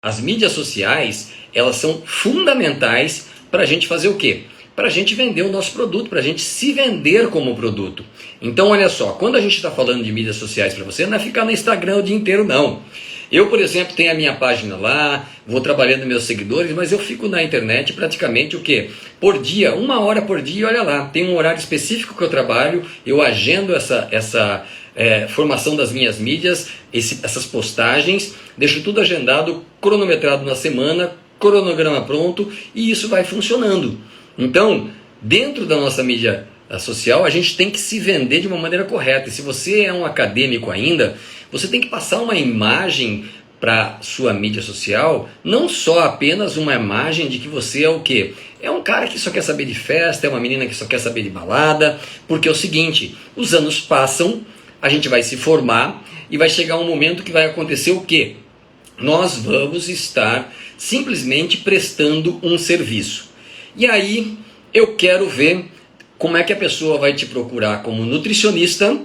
As mídias sociais, elas são fundamentais para a gente fazer o quê? Para a gente vender o nosso produto, para a gente se vender como produto. Então, olha só, quando a gente está falando de mídias sociais para você, não é ficar no Instagram o dia inteiro, não. Eu, por exemplo, tenho a minha página lá, vou trabalhando meus seguidores, mas eu fico na internet praticamente o quê? Por dia, 1 hora por dia, olha lá, tem um horário específico que eu trabalho, eu agendo essa formação das minhas mídias, essas postagens, deixo tudo agendado, cronometrado na semana, cronograma pronto, e isso vai funcionando. Então, dentro da nossa mídia social, a gente tem que se vender de uma maneira correta. E se você é um acadêmico ainda, você tem que passar uma imagem para sua mídia social, não só apenas uma imagem de que você é o quê? É um cara que só quer saber de festa, é uma menina que só quer saber de balada, porque é o seguinte, os anos passam, a gente vai se formar e vai chegar um momento que vai acontecer o quê? Nós vamos estar simplesmente prestando um serviço. E aí eu quero ver como é que a pessoa vai te procurar como nutricionista,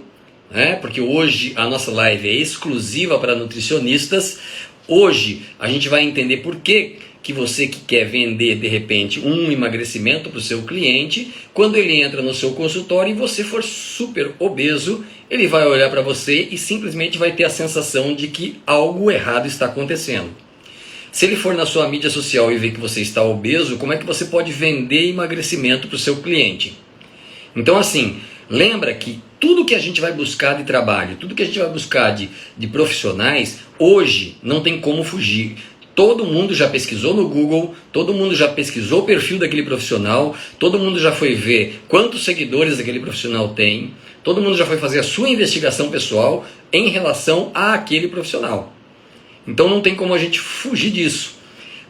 né? Porque hoje a nossa live é exclusiva para nutricionistas. Hoje a gente vai entender por que você que quer vender de repente um emagrecimento para o seu cliente, quando ele entra no seu consultório e você for super obeso, ele vai olhar para você e simplesmente vai ter a sensação de que algo errado está acontecendo. Se ele for na sua mídia social e ver que você está obeso, como é que você pode vender emagrecimento para o seu cliente? Então assim, lembra que tudo que a gente vai buscar de trabalho, tudo que a gente vai buscar de profissionais, hoje não tem como fugir. Todo mundo já pesquisou no Google, todo mundo já pesquisou o perfil daquele profissional, todo mundo já foi ver quantos seguidores aquele profissional tem, todo mundo já foi fazer a sua investigação pessoal em relação àquele profissional. Então não tem como a gente fugir disso.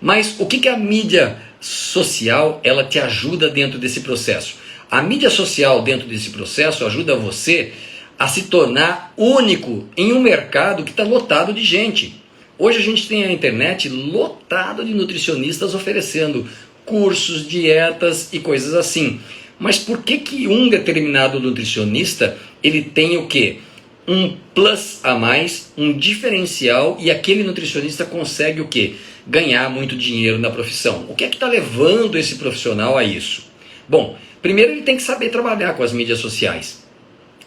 Mas o que a mídia social ela te ajuda dentro desse processo? A mídia social dentro desse processo ajuda você a se tornar único em um mercado que está lotado de gente. Hoje a gente tem a internet lotado de nutricionistas oferecendo cursos, dietas e coisas assim. Mas por que um determinado nutricionista ele tem o quê? Um plus a mais, um diferencial, e aquele nutricionista consegue o quê? Ganhar muito dinheiro na profissão. O que é que está levando esse profissional a isso? Bom, primeiro ele tem que saber trabalhar com as mídias sociais.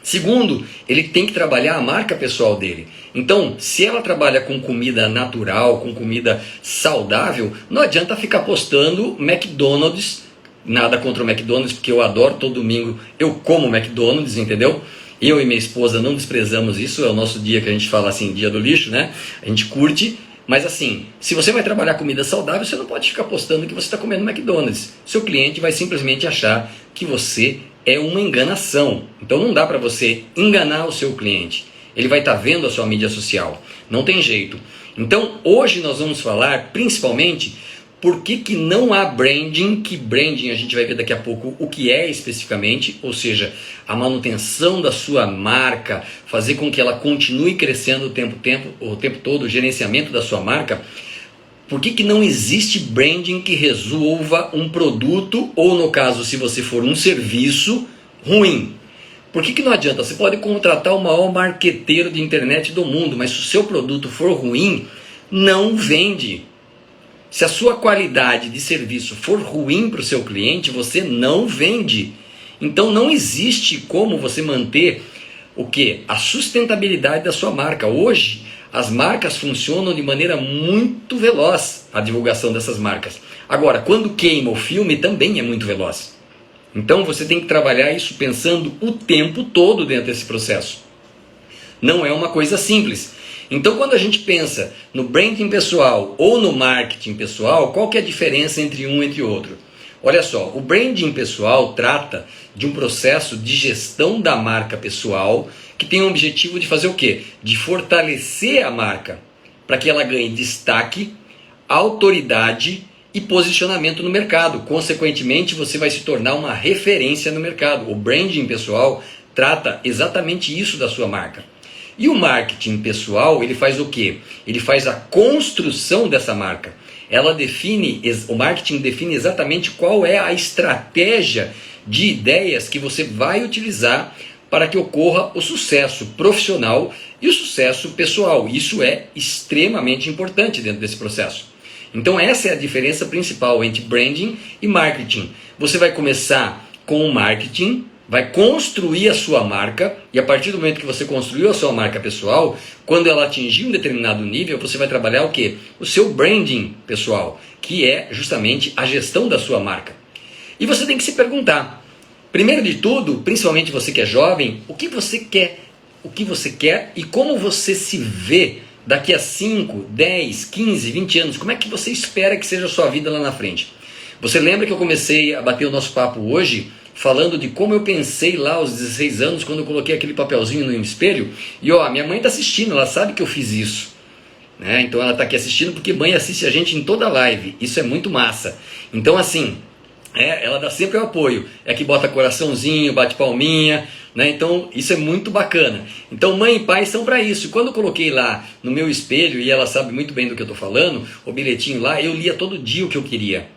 Segundo, ele tem que trabalhar a marca pessoal dele. Então, se ela trabalha com comida natural, com comida saudável, não adianta ficar postando McDonald's, nada contra o McDonald's, porque eu adoro, todo domingo eu como McDonald's, entendeu? Eu e minha esposa não desprezamos isso, é o nosso dia que a gente fala assim, dia do lixo, né? A gente curte, mas assim, se você vai trabalhar comida saudável, você não pode ficar postando que você está comendo McDonald's. Seu cliente vai simplesmente achar que você é uma enganação. Então não dá para você enganar o seu cliente. Ele vai estar vendo a sua mídia social. Não tem jeito. Então hoje nós vamos falar principalmente por que não há branding, que branding a gente vai ver daqui a pouco o que é especificamente, ou seja, a manutenção da sua marca, fazer com que ela continue crescendo o tempo todo, o gerenciamento da sua marca. Por que não existe branding que resolva um produto, ou no caso, se você for um serviço, ruim? Por que não adianta? Você pode contratar o maior marqueteiro de internet do mundo, mas se o seu produto for ruim, não vende. Se a sua qualidade de serviço for ruim para o seu cliente, você não vende. Então não existe como você manter o quê? A sustentabilidade da sua marca. Hoje, as marcas funcionam de maneira muito veloz, a divulgação dessas marcas. Agora, quando queima o filme, também é muito veloz. Então você tem que trabalhar isso pensando o tempo todo dentro desse processo. Não é uma coisa simples. Então quando a gente pensa no branding pessoal ou no marketing pessoal, qual que é a diferença entre um e entre outro? Olha só, o branding pessoal trata de um processo de gestão da marca pessoal que tem o objetivo de fazer o quê? De fortalecer a marca para que ela ganhe destaque, autoridade e posicionamento no mercado. Consequentemente, você vai se tornar uma referência no mercado. O branding pessoal trata exatamente isso da sua marca. E o marketing pessoal, ele faz o quê? Ele faz a construção dessa marca. O marketing define exatamente qual é a estratégia de ideias que você vai utilizar para que ocorra o sucesso profissional e o sucesso pessoal. Isso é extremamente importante dentro desse processo. Então essa é a diferença principal entre branding e marketing. Você vai começar com o marketing, vai construir a sua marca, e a partir do momento que você construiu a sua marca pessoal, quando ela atingir um determinado nível, você vai trabalhar o quê? O seu branding pessoal, que é justamente a gestão da sua marca. E você tem que se perguntar, primeiro de tudo, principalmente você que é jovem, o que você quer e como você se vê daqui a 5, 10, 15, 20 anos, como é que você espera que seja a sua vida lá na frente? Você lembra que eu comecei a bater o nosso papo hoje falando de como eu pensei lá aos 16 anos, quando eu coloquei aquele papelzinho no espelho, e ó, minha mãe está assistindo, ela sabe que eu fiz isso, né? Então ela está aqui assistindo porque mãe assiste a gente em toda live, isso é muito massa. Então assim, ela dá sempre o apoio, é que bota coraçãozinho, bate palminha, né? Então isso é muito bacana. Então mãe e pai são para isso. Quando eu coloquei lá no meu espelho, e ela sabe muito bem do que eu estou falando, o bilhetinho lá, eu lia todo dia o que eu queria.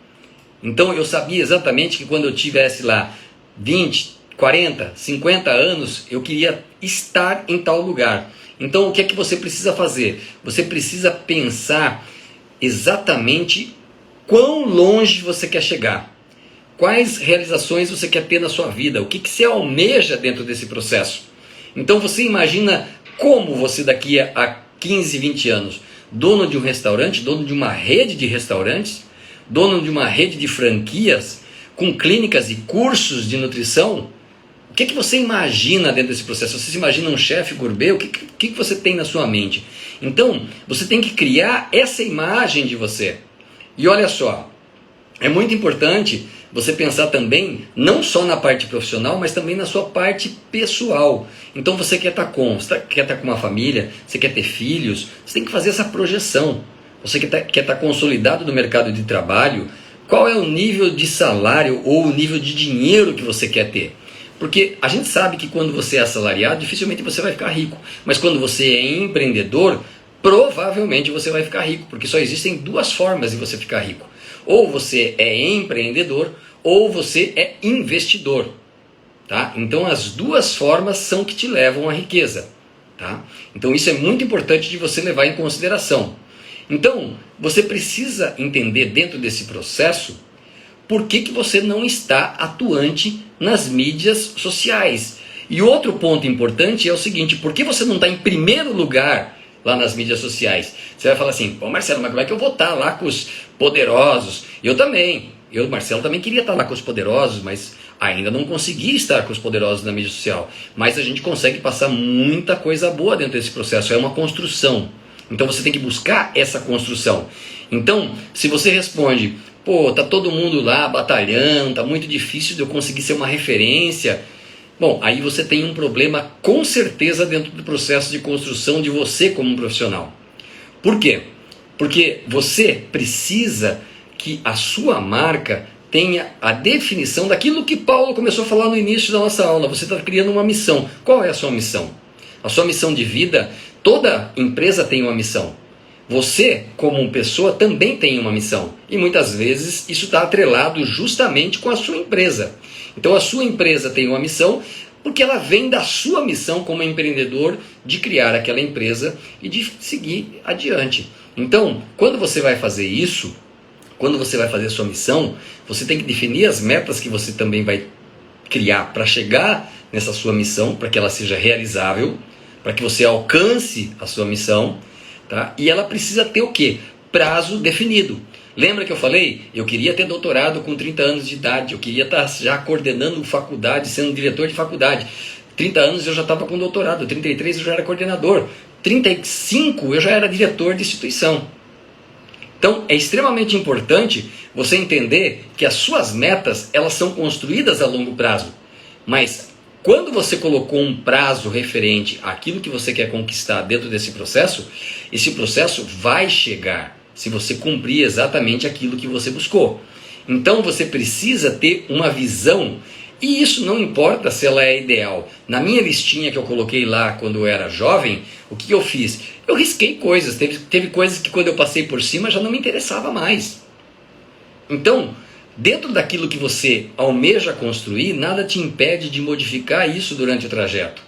Então eu sabia exatamente que quando eu tivesse lá 20, 40, 50 anos, eu queria estar em tal lugar. Então o que é que você precisa fazer? Você precisa pensar exatamente quão longe você quer chegar. Quais realizações você quer ter na sua vida? O que você almeja dentro desse processo? Então você imagina como você daqui a 15, 20 anos, dono de um restaurante, dono de uma rede de restaurantes, dono de uma rede de franquias, com clínicas e cursos de nutrição. O que você imagina dentro desse processo? Você se imagina um chefe gourmet? O que você tem na sua mente? Então, você tem que criar essa imagem de você. E olha só, é muito importante você pensar também, não só na parte profissional, mas também na sua parte pessoal. Então você quer estar quer estar com uma família, você quer ter filhos, você tem que fazer essa projeção. Você quer estar consolidado no mercado de trabalho, qual é o nível de salário ou o nível de dinheiro que você quer ter? Porque a gente sabe que quando você é assalariado, dificilmente você vai ficar rico. Mas quando você é empreendedor, provavelmente você vai ficar rico, porque só existem duas formas de você ficar rico. Ou você é empreendedor, ou você é investidor. Tá? Então as duas formas são que te levam à riqueza. Tá? Então isso é muito importante de você levar em consideração. Então, você precisa entender dentro desse processo por que você não está atuante nas mídias sociais. E outro ponto importante é o seguinte, por que você não está em primeiro lugar lá nas mídias sociais? Você vai falar assim, pô Marcelo, mas como é que eu vou estar lá com os poderosos? Marcelo, também queria estar lá com os poderosos, mas ainda não consegui estar com os poderosos na mídia social. Mas a gente consegue passar muita coisa boa dentro desse processo, é uma construção. Então você tem que buscar essa construção. Então, se você responde, pô, tá todo mundo lá batalhando, tá muito difícil de eu conseguir ser uma referência. Bom, aí você tem um problema com certeza dentro do processo de construção de você como um profissional. Por quê? Porque você precisa que a sua marca tenha a definição daquilo que Paulo começou a falar no início da nossa aula. Você está criando uma missão. Qual é a sua missão? A sua missão de vida, toda empresa tem uma missão. Você, como pessoa, também tem uma missão. E muitas vezes isso está atrelado justamente com a sua empresa. Então a sua empresa tem uma missão porque ela vem da sua missão como empreendedor de criar aquela empresa e de seguir adiante. Então, quando você vai fazer isso, quando você vai fazer a sua missão, você tem que definir as metas que você também vai criar para chegar nessa sua missão, para que ela seja realizável, para que você alcance a sua missão, tá? E ela precisa ter o quê? Prazo definido. Lembra que eu falei? Eu queria ter doutorado com 30 anos de idade, eu queria estar já coordenando faculdade, sendo diretor de faculdade. 30 anos eu já estava com doutorado, 33 eu já era coordenador, 35 eu já era diretor de instituição. Então é extremamente importante você entender que as suas metas, elas são construídas a longo prazo, mas quando você colocou um prazo referente àquilo que você quer conquistar dentro desse processo, esse processo vai chegar se você cumprir exatamente aquilo que você buscou. Então você precisa ter uma visão, e isso não importa se ela é ideal. Na minha listinha que eu coloquei lá quando eu era jovem, o que eu fiz? Eu risquei coisas, teve coisas que quando eu passei por cima já não me interessava mais. Então, Dentro daquilo que você almeja construir, nada te impede de modificar isso durante o trajeto.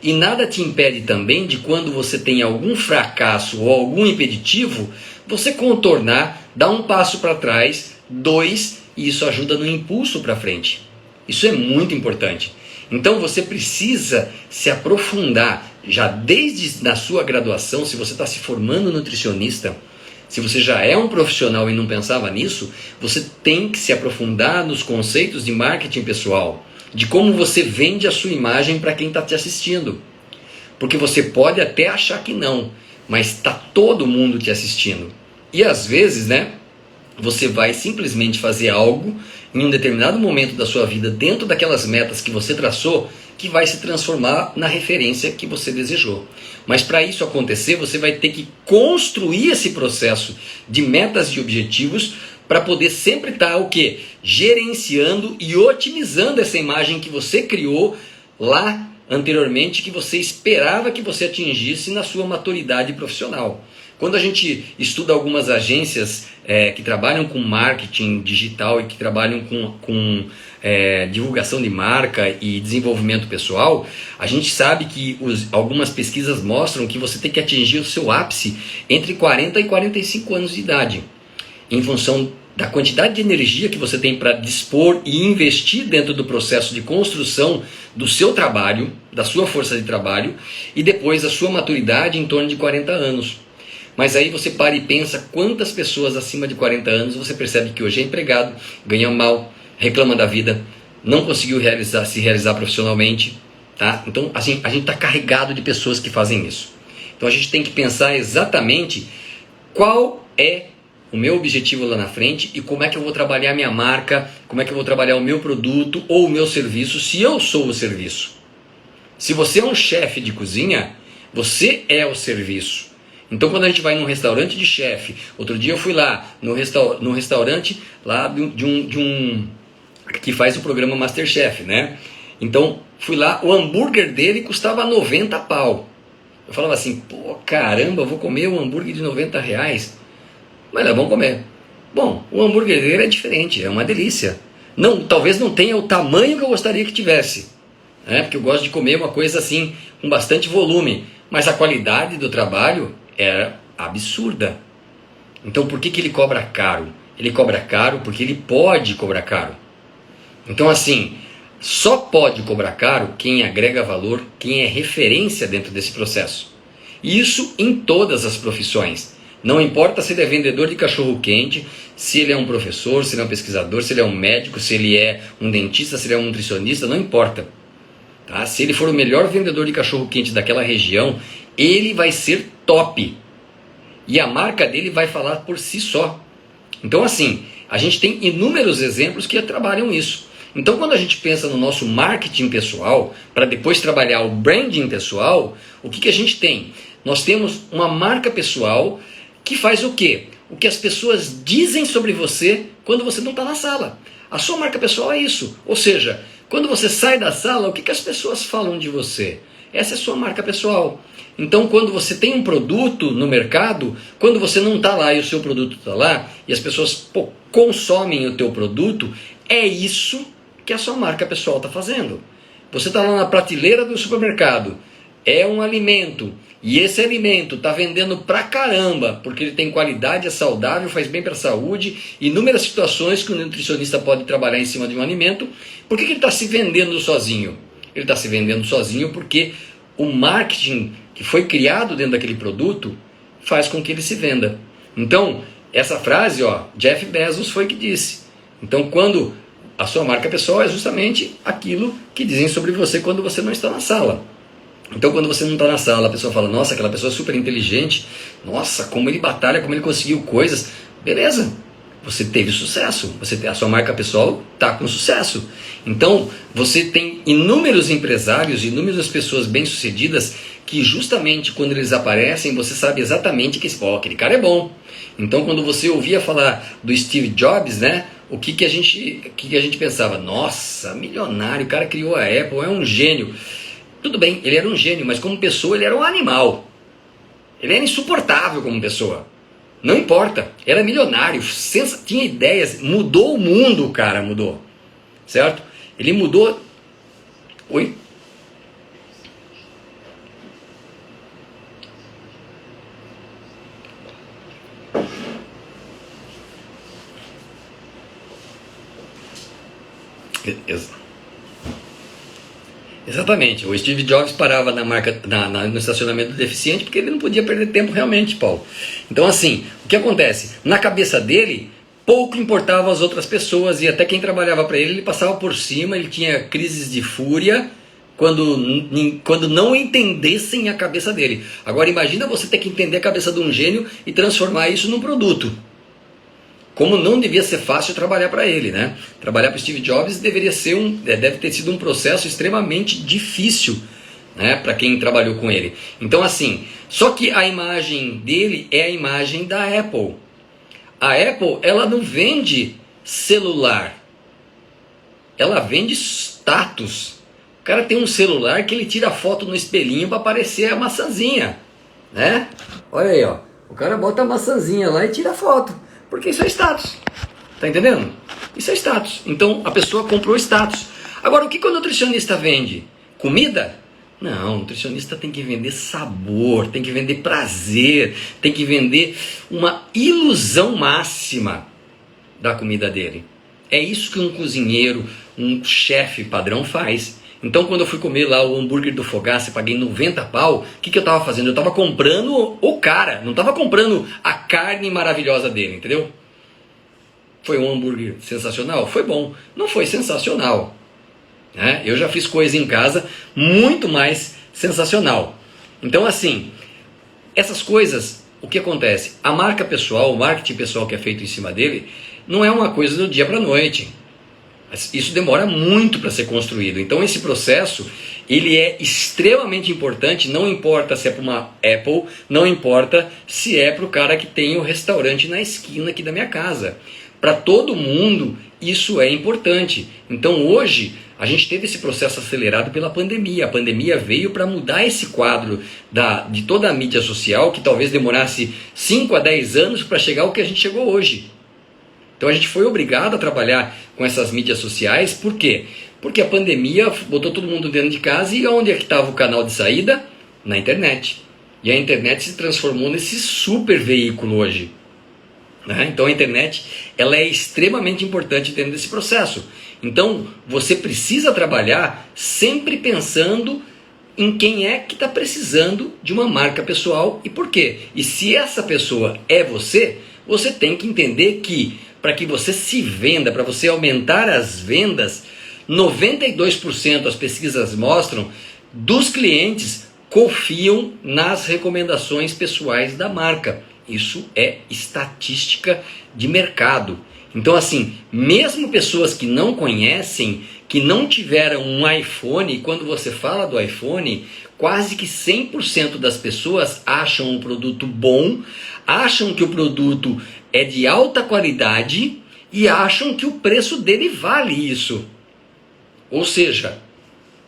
E nada te impede também de, quando você tem algum fracasso ou algum impeditivo, você contornar, dar um passo para trás, dois, e isso ajuda no impulso para frente. Isso é muito importante. Então você precisa se aprofundar, já desde na sua graduação, se você está se formando nutricionista, se você já é um profissional e não pensava nisso, você tem que se aprofundar nos conceitos de marketing pessoal, de como você vende a sua imagem para quem está te assistindo. Porque você pode até achar que não, mas está todo mundo te assistindo. E às vezes, né, você vai simplesmente fazer algo em um determinado momento da sua vida, dentro daquelas metas que você traçou, que vai se transformar na referência que você desejou. Mas para isso acontecer, você vai ter que construir esse processo de metas e objetivos para poder sempre estar o quê? Gerenciando e otimizando essa imagem que você criou lá anteriormente, que você esperava que você atingisse na sua maturidade profissional. Quando a gente estuda algumas agências que trabalham com marketing digital e que trabalham com divulgação de marca e desenvolvimento pessoal, a gente sabe que algumas pesquisas mostram que você tem que atingir o seu ápice entre 40 e 45 anos de idade, em função da quantidade de energia que você tem para dispor e investir dentro do processo de construção do seu trabalho, da sua força de trabalho, e depois a sua maturidade em torno de 40 anos. Mas aí você para e pensa quantas pessoas acima de 40 anos você percebe que hoje é empregado, ganha mal, reclama da vida, não conseguiu se realizar profissionalmente. Tá? Então assim, a gente está carregado de pessoas que fazem isso. Então a gente tem que pensar exatamente qual é o meu objetivo lá na frente e como é que eu vou trabalhar a minha marca, como é que eu vou trabalhar o meu produto ou o meu serviço, se eu sou o serviço. Se você é um chefe de cozinha, você é o serviço. Então quando a gente vai num restaurante de chefe, outro dia eu fui lá no restaurante lá de um que faz o programa MasterChef, né? Então fui lá, o hambúrguer dele custava 90 pau. Eu falava assim, pô, caramba, eu vou comer um hambúrguer de 90 reais. Mas é bom comer. Bom, o hambúrguer dele é diferente, é uma delícia. Não, talvez não tenha o tamanho que eu gostaria que tivesse, né? Porque eu gosto de comer uma coisa assim, com bastante volume. Mas a qualidade do trabalho era absurda. Então por que ele cobra caro? Ele cobra caro porque ele pode cobrar caro. Então assim, só pode cobrar caro quem agrega valor, quem é referência dentro desse processo. Isso em todas as profissões. Não importa se ele é vendedor de cachorro-quente, se ele é um professor, se ele é um pesquisador, se ele é um médico, se ele é um dentista, se ele é um nutricionista, não importa. Tá? Se ele for o melhor vendedor de cachorro-quente daquela região, ele vai ser top. E a marca dele vai falar por si só. Então assim, a gente tem inúmeros exemplos que trabalham isso. Então quando a gente pensa no nosso marketing pessoal, para depois trabalhar o branding pessoal, o que a gente tem? Nós temos uma marca pessoal que faz o quê? O que as pessoas dizem sobre você quando você não está na sala. A sua marca pessoal é isso. Ou seja, quando você sai da sala, o que as pessoas falam de você? Essa é a sua marca pessoal. Então quando você tem um produto no mercado, quando você não está lá e o seu produto está lá, e as pessoas consomem o teu produto, é isso que a sua marca pessoal está fazendo. Você está lá na prateleira do supermercado, é um alimento, e esse alimento está vendendo pra caramba, porque ele tem qualidade, é saudável, faz bem para a saúde, inúmeras situações que o nutricionista pode trabalhar em cima de um alimento. Por que ele está se vendendo sozinho? Ele está se vendendo sozinho porque o marketing que foi criado dentro daquele produto faz com que ele se venda. Então, essa frase, Jeff Bezos foi que disse. Então, quando a sua marca pessoal é justamente aquilo que dizem sobre você quando você não está na sala. Então quando você não está na sala, a pessoa fala, nossa, aquela pessoa é super inteligente, nossa, como ele batalha, como ele conseguiu coisas. Beleza, você teve sucesso, a sua marca pessoal está com sucesso. Então você tem inúmeros empresários, inúmeras pessoas bem-sucedidas que justamente quando eles aparecem, você sabe exatamente que aquele cara é bom. Então quando você ouvia falar do Steve Jobs, né, o que a gente pensava? Nossa, milionário, o cara criou a Apple, é um gênio. Tudo bem, ele era um gênio, mas como pessoa ele era um animal. Ele era insuportável como pessoa. Não importa, era milionário, tinha ideias, mudou o mundo, o cara mudou, certo? Ele mudou. Oi? Exatamente, o Steve Jobs parava no estacionamento do deficiente porque ele não podia perder tempo realmente, Paulo. Então assim, o que acontece? Na cabeça dele, pouco importava as outras pessoas e até quem trabalhava para ele passava por cima, ele tinha crises de fúria quando não entendessem a cabeça dele. Agora imagina você ter que entender a cabeça de um gênio e transformar isso num produto. Como não devia ser fácil trabalhar para ele, né? Trabalhar para Steve Jobs deve ter sido um processo extremamente difícil, né? Para quem trabalhou com ele. Então assim, só que a imagem dele é a imagem da Apple. A Apple, ela não vende celular, ela vende status. O cara tem um celular que ele tira foto no espelhinho para aparecer a maçãzinha, né? Olha aí, ó. O cara bota a maçãzinha lá e tira foto. Porque isso é status, tá entendendo? Isso é status. Então a pessoa comprou status. Agora o que o nutricionista vende? Comida? Não, o nutricionista tem que vender sabor, tem que vender prazer, tem que vender uma ilusão máxima da comida dele. É isso que um cozinheiro, um chefe padrão faz. Então quando eu fui comer lá o hambúrguer do Fogaça, paguei 90 pau, o que eu estava fazendo? Eu estava comprando o cara, não estava comprando a carne maravilhosa dele, entendeu? Foi um hambúrguer sensacional? Foi bom. Não foi sensacional, né? Eu já fiz coisa em casa muito mais sensacional. Então assim, essas coisas, o que acontece? A marca pessoal, o marketing pessoal que é feito em cima dele, não é uma coisa do dia para a noite. Isso demora muito para ser construído. Então esse processo, ele é extremamente importante, não importa se é para uma Apple, não importa se é para o cara que tem o restaurante na esquina aqui da minha casa. Para todo mundo isso é importante. Então hoje a gente teve esse processo acelerado pela pandemia. A pandemia veio para mudar esse quadro de toda a mídia social, que talvez demorasse 5 a 10 anos para chegar ao que a gente chegou hoje. Então a gente foi obrigado a trabalhar com essas mídias sociais, por quê? Porque a pandemia botou todo mundo dentro de casa e onde é que estava o canal de saída? Na internet. E a internet se transformou nesse super veículo hoje, né? Então a internet, ela é extremamente importante dentro desse processo. Então você precisa trabalhar sempre pensando em quem é que está precisando de uma marca pessoal e por quê. E se essa pessoa é você, você tem que entender que para que você se venda, para você aumentar as vendas, 92% as pesquisas mostram dos clientes confiam nas recomendações pessoais da marca. Isso é estatística de mercado. Então assim, mesmo pessoas que não conhecem, que não tiveram um iPhone, quando você fala do iPhone, quase que 100% das pessoas acham um produto bom, acham que o produto é de alta qualidade e acham que o preço dele vale isso. Ou seja,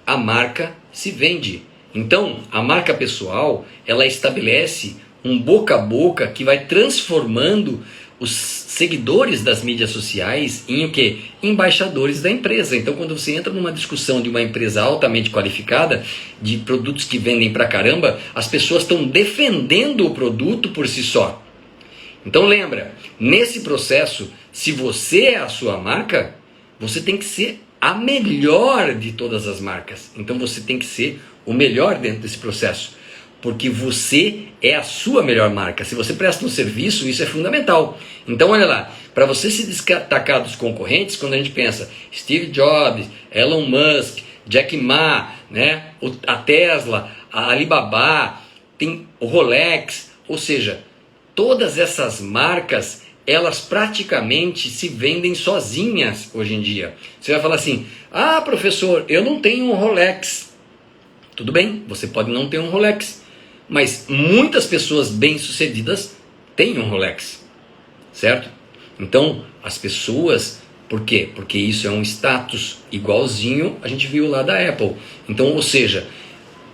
a marca se vende. Então, a marca pessoal, ela estabelece um boca a boca que vai transformando os seguidores das mídias sociais em o quê? Embaixadores da empresa. Então, quando você entra numa discussão de uma empresa altamente qualificada, de produtos que vendem pra caramba, as pessoas estão defendendo o produto por si só. Então lembra, nesse processo, se você é a sua marca, você tem que ser a melhor de todas as marcas. Então você tem que ser o melhor dentro desse processo, porque você é a sua melhor marca. Se você presta um serviço, isso é fundamental. Então olha lá, para você se destacar dos concorrentes, quando a gente pensa Steve Jobs, Elon Musk, Jack Ma, né, a Tesla, a Alibaba, tem o Rolex, ou seja, todas essas marcas, elas praticamente se vendem sozinhas hoje em dia. Você vai falar assim, ah professor, eu não tenho um Rolex. Tudo bem, você pode não ter um Rolex, mas muitas pessoas bem-sucedidas têm um Rolex, certo? Então, as pessoas, por quê? Porque isso é um status igualzinho a gente viu lá da Apple. Então, ou seja,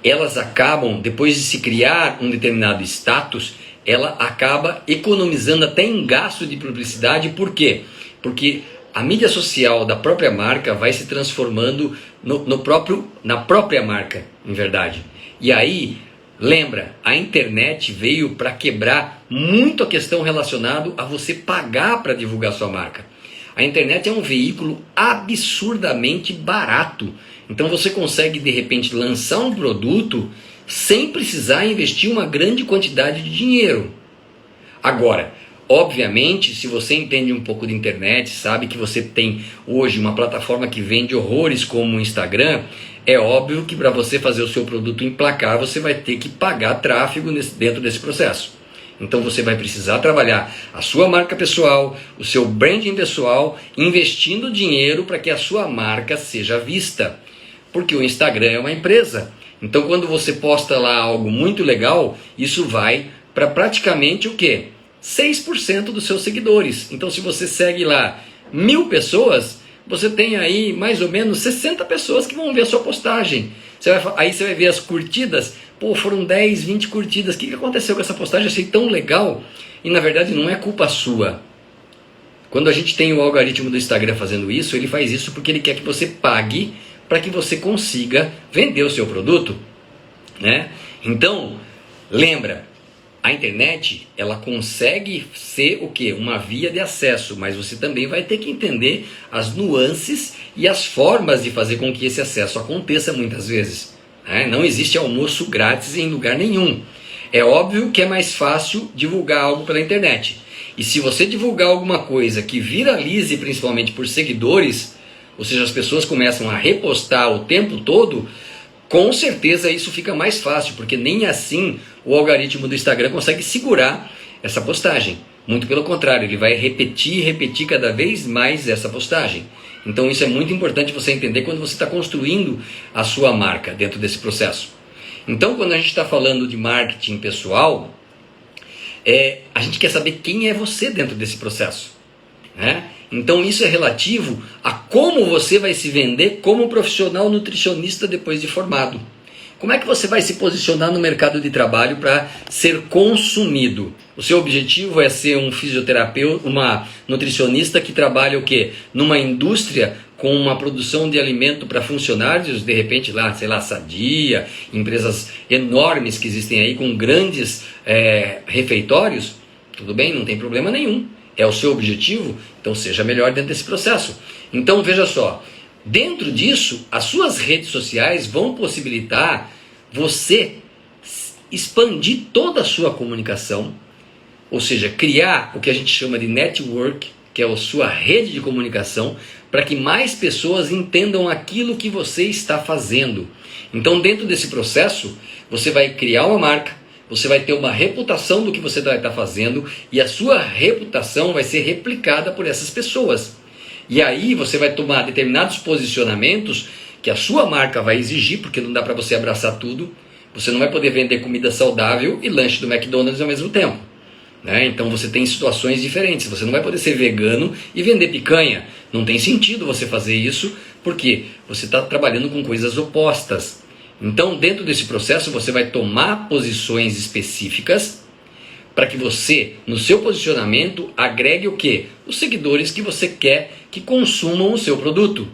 elas acabam, depois de se criar um determinado status, ela acaba economizando até em gasto de publicidade. Por quê? Porque a mídia social da própria marca vai se transformando na própria marca, em verdade. E aí, lembra, a internet veio para quebrar muito a questão relacionada a você pagar para divulgar sua marca. A internet é um veículo absurdamente barato. Então você consegue de repente lançar um produto sem precisar investir uma grande quantidade de dinheiro. Agora, obviamente, se você entende um pouco de internet, sabe que você tem hoje uma plataforma que vende horrores como o Instagram, é óbvio que para você fazer o seu produto emplacar, você vai ter que pagar tráfego dentro desse processo. Então você vai precisar trabalhar a sua marca pessoal, o seu branding pessoal, investindo dinheiro para que a sua marca seja vista. Porque o Instagram é uma empresa. Então quando você posta lá algo muito legal, isso vai para praticamente o quê? 6% dos seus seguidores. Então se você segue lá 1.000 pessoas, você tem aí mais ou menos 60 pessoas que vão ver a sua postagem. Aí você vai ver as curtidas. Pô, foram 10, 20 curtidas. O que aconteceu com essa postagem? Achei tão legal. E na verdade não é culpa sua. Quando a gente tem o algoritmo do Instagram fazendo isso, ele faz isso porque ele quer que você pague para que você consiga vender o seu produto, né? Então, lembra, a internet, ela consegue ser o quê? Uma via de acesso, mas você também vai ter que entender as nuances e as formas de fazer com que esse acesso aconteça muitas vezes, né? Não existe almoço grátis em lugar nenhum. É óbvio que é mais fácil divulgar algo pela internet. E se você divulgar alguma coisa que viralize principalmente por seguidores, ou seja, as pessoas começam a repostar o tempo todo, com certeza isso fica mais fácil, porque nem assim o algoritmo do Instagram consegue segurar essa postagem. Muito pelo contrário, ele vai repetir cada vez mais essa postagem. Então isso é muito importante você entender quando você está construindo a sua marca dentro desse processo. Então quando a gente está falando de marketing pessoal, a gente quer saber quem é você dentro desse processo, né? Então isso é relativo a como você vai se vender como profissional nutricionista depois de formado. Como é que você vai se posicionar no mercado de trabalho para ser consumido? O seu objetivo é ser um fisioterapeuta, uma nutricionista que trabalha o quê? Numa indústria com uma produção de alimento para funcionários, de repente lá, sei lá, Sadia, empresas enormes que existem aí com grandes refeitórios. Tudo bem, não tem problema nenhum. É o seu objetivo, então seja melhor dentro desse processo. Então veja só, dentro disso, as suas redes sociais vão possibilitar você expandir toda a sua comunicação, ou seja, criar o que a gente chama de network, que é a sua rede de comunicação, para que mais pessoas entendam aquilo que você está fazendo. Então dentro desse processo, você vai criar uma marca, você vai ter uma reputação do que você vai estar fazendo e a sua reputação vai ser replicada por essas pessoas. E aí você vai tomar determinados posicionamentos que a sua marca vai exigir, porque não dá para você abraçar tudo. Você não vai poder vender comida saudável e lanche do McDonald's ao mesmo tempo, né? Então você tem situações diferentes. Você não vai poder ser vegano e vender picanha. Não tem sentido você fazer isso, porque você está trabalhando com coisas opostas. Então, dentro desse processo, você vai tomar posições específicas para que você, no seu posicionamento, agregue o quê? Os seguidores que você quer que consumam o seu produto.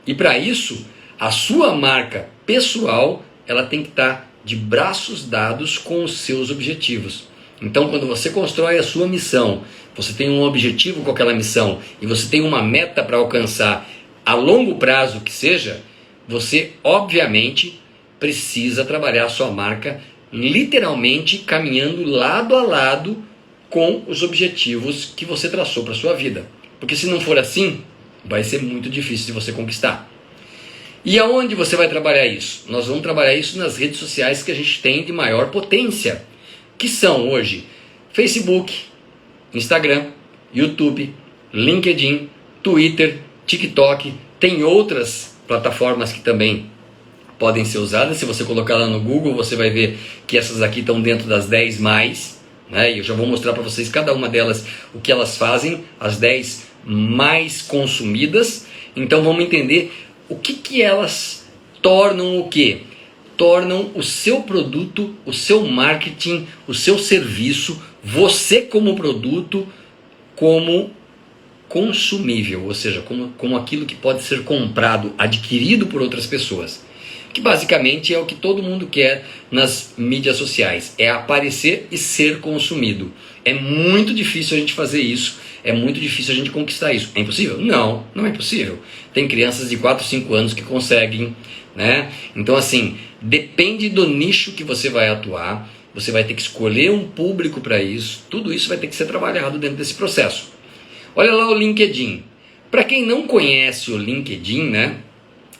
E para isso, a sua marca pessoal, ela tem que estar de braços dados com os seus objetivos. Então, quando você constrói a sua missão, você tem um objetivo com aquela missão e você tem uma meta para alcançar a longo prazo que seja, você, obviamente, precisa trabalhar a sua marca literalmente caminhando lado a lado com os objetivos que você traçou para a sua vida. Porque se não for assim, vai ser muito difícil de você conquistar. E aonde você vai trabalhar isso? Nós vamos trabalhar isso nas redes sociais que a gente tem de maior potência, que são hoje Facebook, Instagram, YouTube, LinkedIn, Twitter, TikTok. Tem outras plataformas que também podem ser usadas. Se você colocar lá no Google, você vai ver que essas aqui estão dentro das 10 mais, né? E eu já vou mostrar para vocês cada uma delas o que elas fazem, as 10 mais consumidas. Então vamos entender o que elas tornam o quê? tornam o seu produto, o seu marketing, o seu serviço, você como produto, como consumível, ou seja, como aquilo que pode ser comprado, adquirido por outras pessoas. Que basicamente é o que todo mundo quer nas mídias sociais, é aparecer e ser consumido. É muito difícil a gente fazer isso, é muito difícil a gente conquistar isso. É impossível? Não, não é impossível. Tem crianças de 4, 5 anos que conseguem, né? Então assim, depende do nicho que você vai atuar, você vai ter que escolher um público para isso, tudo isso vai ter que ser trabalhado dentro desse processo. Olha lá o LinkedIn. Para quem não conhece o LinkedIn, né?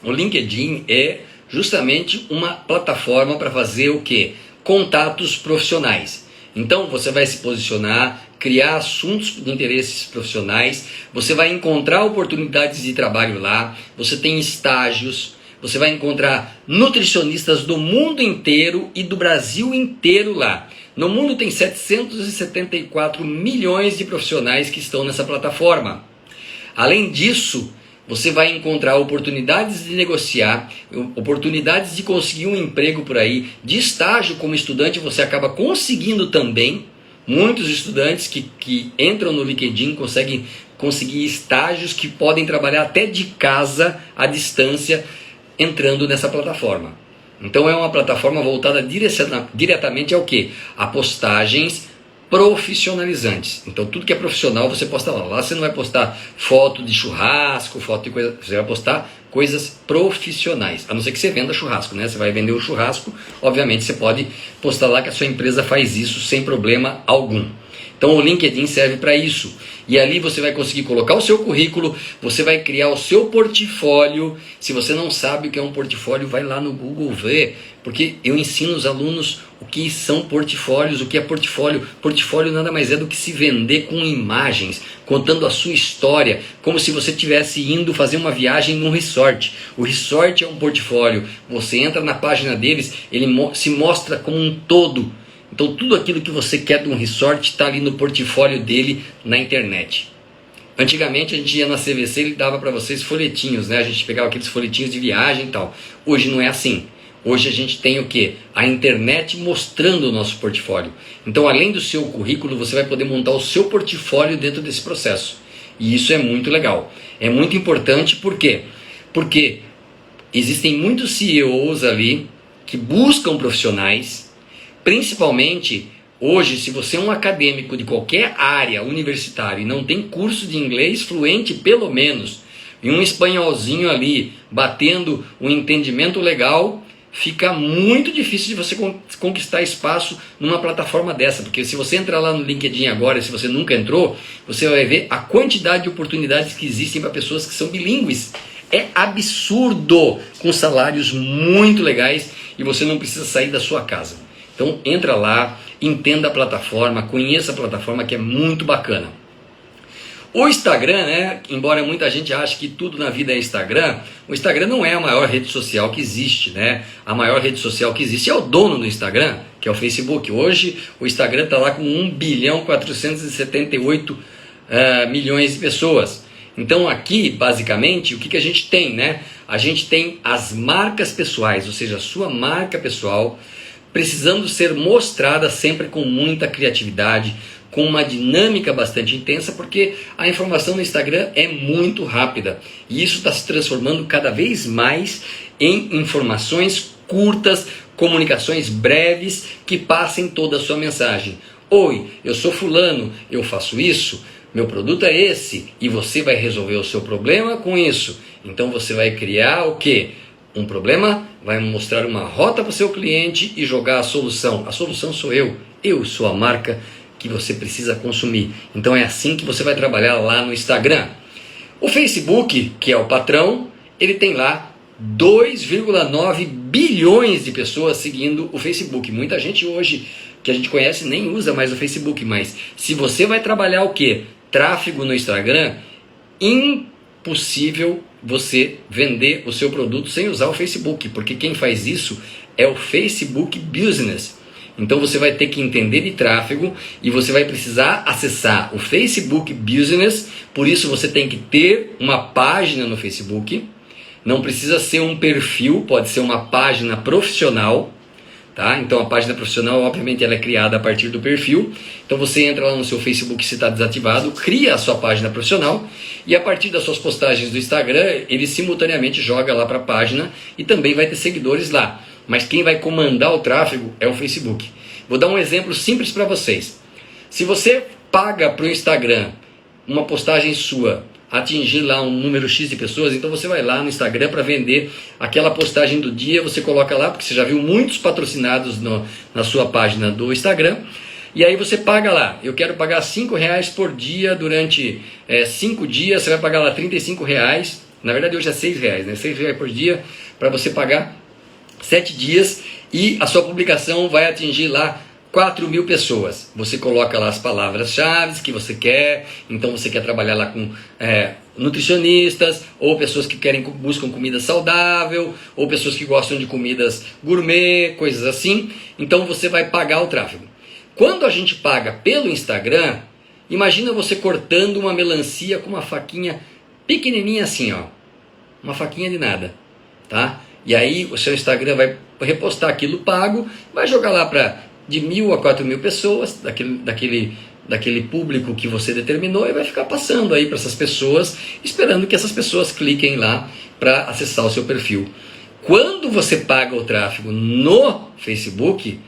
O LinkedIn é justamente uma plataforma para fazer o quê? Contatos profissionais. Então você vai se posicionar, criar assuntos de interesses profissionais, você vai encontrar oportunidades de trabalho lá, você tem estágios, você vai encontrar nutricionistas do mundo inteiro e do Brasil inteiro lá. No mundo tem 774 milhões de profissionais que estão nessa plataforma. Além disso, você vai encontrar oportunidades de negociar, oportunidades de conseguir um emprego por aí, de estágio como estudante você acaba conseguindo também. Muitos estudantes que entram no LinkedIn conseguem conseguir estágios que podem trabalhar até de casa, à distância, entrando nessa plataforma. Então é uma plataforma voltada diretamente ao quê? A postagens profissionalizantes. Então tudo que é profissional você posta lá. Lá você não vai postar foto de churrasco, foto de coisa, você vai postar coisas profissionais. A não ser que você venda churrasco, né? Você vai vender o churrasco, obviamente você pode postar lá que a sua empresa faz isso sem problema algum. Então o LinkedIn serve para isso. E ali você vai conseguir colocar o seu currículo, você vai criar o seu portfólio. Se você não sabe o que é um portfólio, vai lá no Google ver, porque eu ensino os alunos o que são portfólios, o que é portfólio. Portfólio nada mais é do que se vender com imagens, contando a sua história, como se você estivesse indo fazer uma viagem num resort. O resort é um portfólio. Você entra na página deles, ele se mostra como um todo. Então tudo aquilo que você quer de um resort está ali no portfólio dele na internet. Antigamente a gente ia na CVC e ele dava para vocês folhetinhos, né? A gente pegava aqueles folhetinhos de viagem e tal. Hoje não é assim. Hoje a gente tem o quê? A internet mostrando o nosso portfólio. Então além do seu currículo, você vai poder montar o seu portfólio dentro desse processo. E isso é muito legal. É muito importante, por quê? Porque existem muitos CEOs ali que buscam profissionais. Principalmente hoje, se você é um acadêmico de qualquer área universitária e não tem curso de inglês fluente pelo menos, e um espanholzinho ali batendo um entendimento legal, fica muito difícil de você conquistar espaço numa plataforma dessa, porque se você entrar lá no LinkedIn agora, se você nunca entrou, você vai ver a quantidade de oportunidades que existem para pessoas que são bilíngues. É absurdo, com salários muito legais e você não precisa sair da sua casa. Então entra lá, entenda a plataforma, conheça a plataforma que é muito bacana. O Instagram, né, embora muita gente ache que tudo na vida é Instagram, o Instagram não é a maior rede social que existe, né? A maior rede social que existe é o dono do Instagram, que é o Facebook. Hoje o Instagram está lá com 1.478 milhões de pessoas. Então aqui, basicamente, o que a gente tem, né? A gente tem as marcas pessoais, ou seja, a sua marca pessoal, precisando ser mostrada sempre com muita criatividade, com uma dinâmica bastante intensa, porque a informação no Instagram é muito rápida e isso está se transformando cada vez mais em informações curtas, comunicações breves que passem toda a sua mensagem. Oi, eu sou fulano, eu faço isso, meu produto é esse e você vai resolver o seu problema com isso. Então você vai criar o quê? Um problema, vai mostrar uma rota para o seu cliente e jogar a solução. A solução sou eu sou a marca que você precisa consumir. Então é assim que você vai trabalhar lá no Instagram. O Facebook, que é o patrão, ele tem lá 2,9 bilhões de pessoas seguindo o Facebook. Muita gente hoje que a gente conhece nem usa mais o Facebook, mas se você vai trabalhar o quê? Tráfego no Instagram, impossível você vender o seu produto sem usar o Facebook, porque quem faz isso é o Facebook Business. Então você vai ter que entender de tráfego e você vai precisar acessar o Facebook Business, por isso você tem que ter uma página no Facebook, Não precisa ser um perfil, pode ser uma página profissional, tá? Então a página profissional, obviamente, ela é criada a partir do perfil. Então você entra lá no seu Facebook se está desativado, cria a sua página profissional e a partir das suas postagens do Instagram, ele simultaneamente joga lá para a página e também vai ter seguidores lá. Mas quem vai comandar o tráfego é o Facebook. Vou dar um exemplo simples para vocês. Se você paga para o Instagram uma postagem sua atingir lá um número X de pessoas, então você vai lá no Instagram para vender aquela postagem do dia, você coloca lá, porque você já viu muitos patrocinados na sua página do Instagram, e aí você paga lá, eu quero pagar R$5 por dia durante 5 dias, você vai pagar lá R$35, na verdade hoje é R$6, né? R$6 por dia para você pagar 7 dias, e a sua publicação vai atingir lá 4.000 pessoas. Você coloca lá as palavras-chave que você quer. Então você quer trabalhar lá com nutricionistas, ou pessoas que buscam comida saudável, ou pessoas que gostam de comidas gourmet, coisas assim. Então você vai pagar o tráfego. Quando a gente paga pelo Instagram, imagina você cortando uma melancia com uma faquinha pequenininha assim, ó, uma faquinha de nada, tá? E aí o seu Instagram vai repostar aquilo pago, vai jogar lá para de 1.000 a 4.000 pessoas, daquele público que você determinou, e vai ficar passando aí para essas pessoas, esperando que essas pessoas cliquem lá para acessar o seu perfil. Quando você paga o tráfego no Facebook,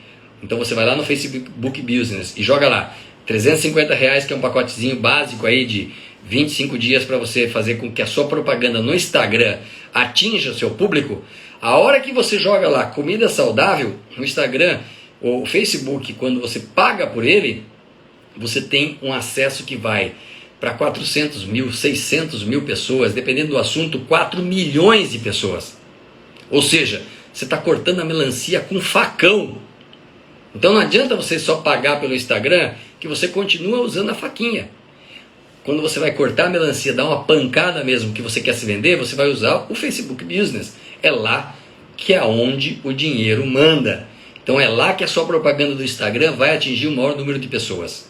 então você vai lá no Facebook Business e joga lá R$350, que é um pacotezinho básico aí de 25 dias para você fazer com que a sua propaganda no Instagram atinja o seu público. A hora que você joga lá comida saudável no Instagram, o Facebook, quando você paga por ele, você tem um acesso que vai para 400.000, 600.000 pessoas, dependendo do assunto, 4 milhões de pessoas. Ou seja, você está cortando a melancia com facão. Então não adianta você só pagar pelo Instagram, que você continua usando a faquinha. Quando você vai cortar a melancia, dar uma pancada mesmo que você quer se vender, você vai usar o Facebook Business. É lá que é onde o dinheiro manda. Então é lá que a sua propaganda do Instagram vai atingir o maior número de pessoas.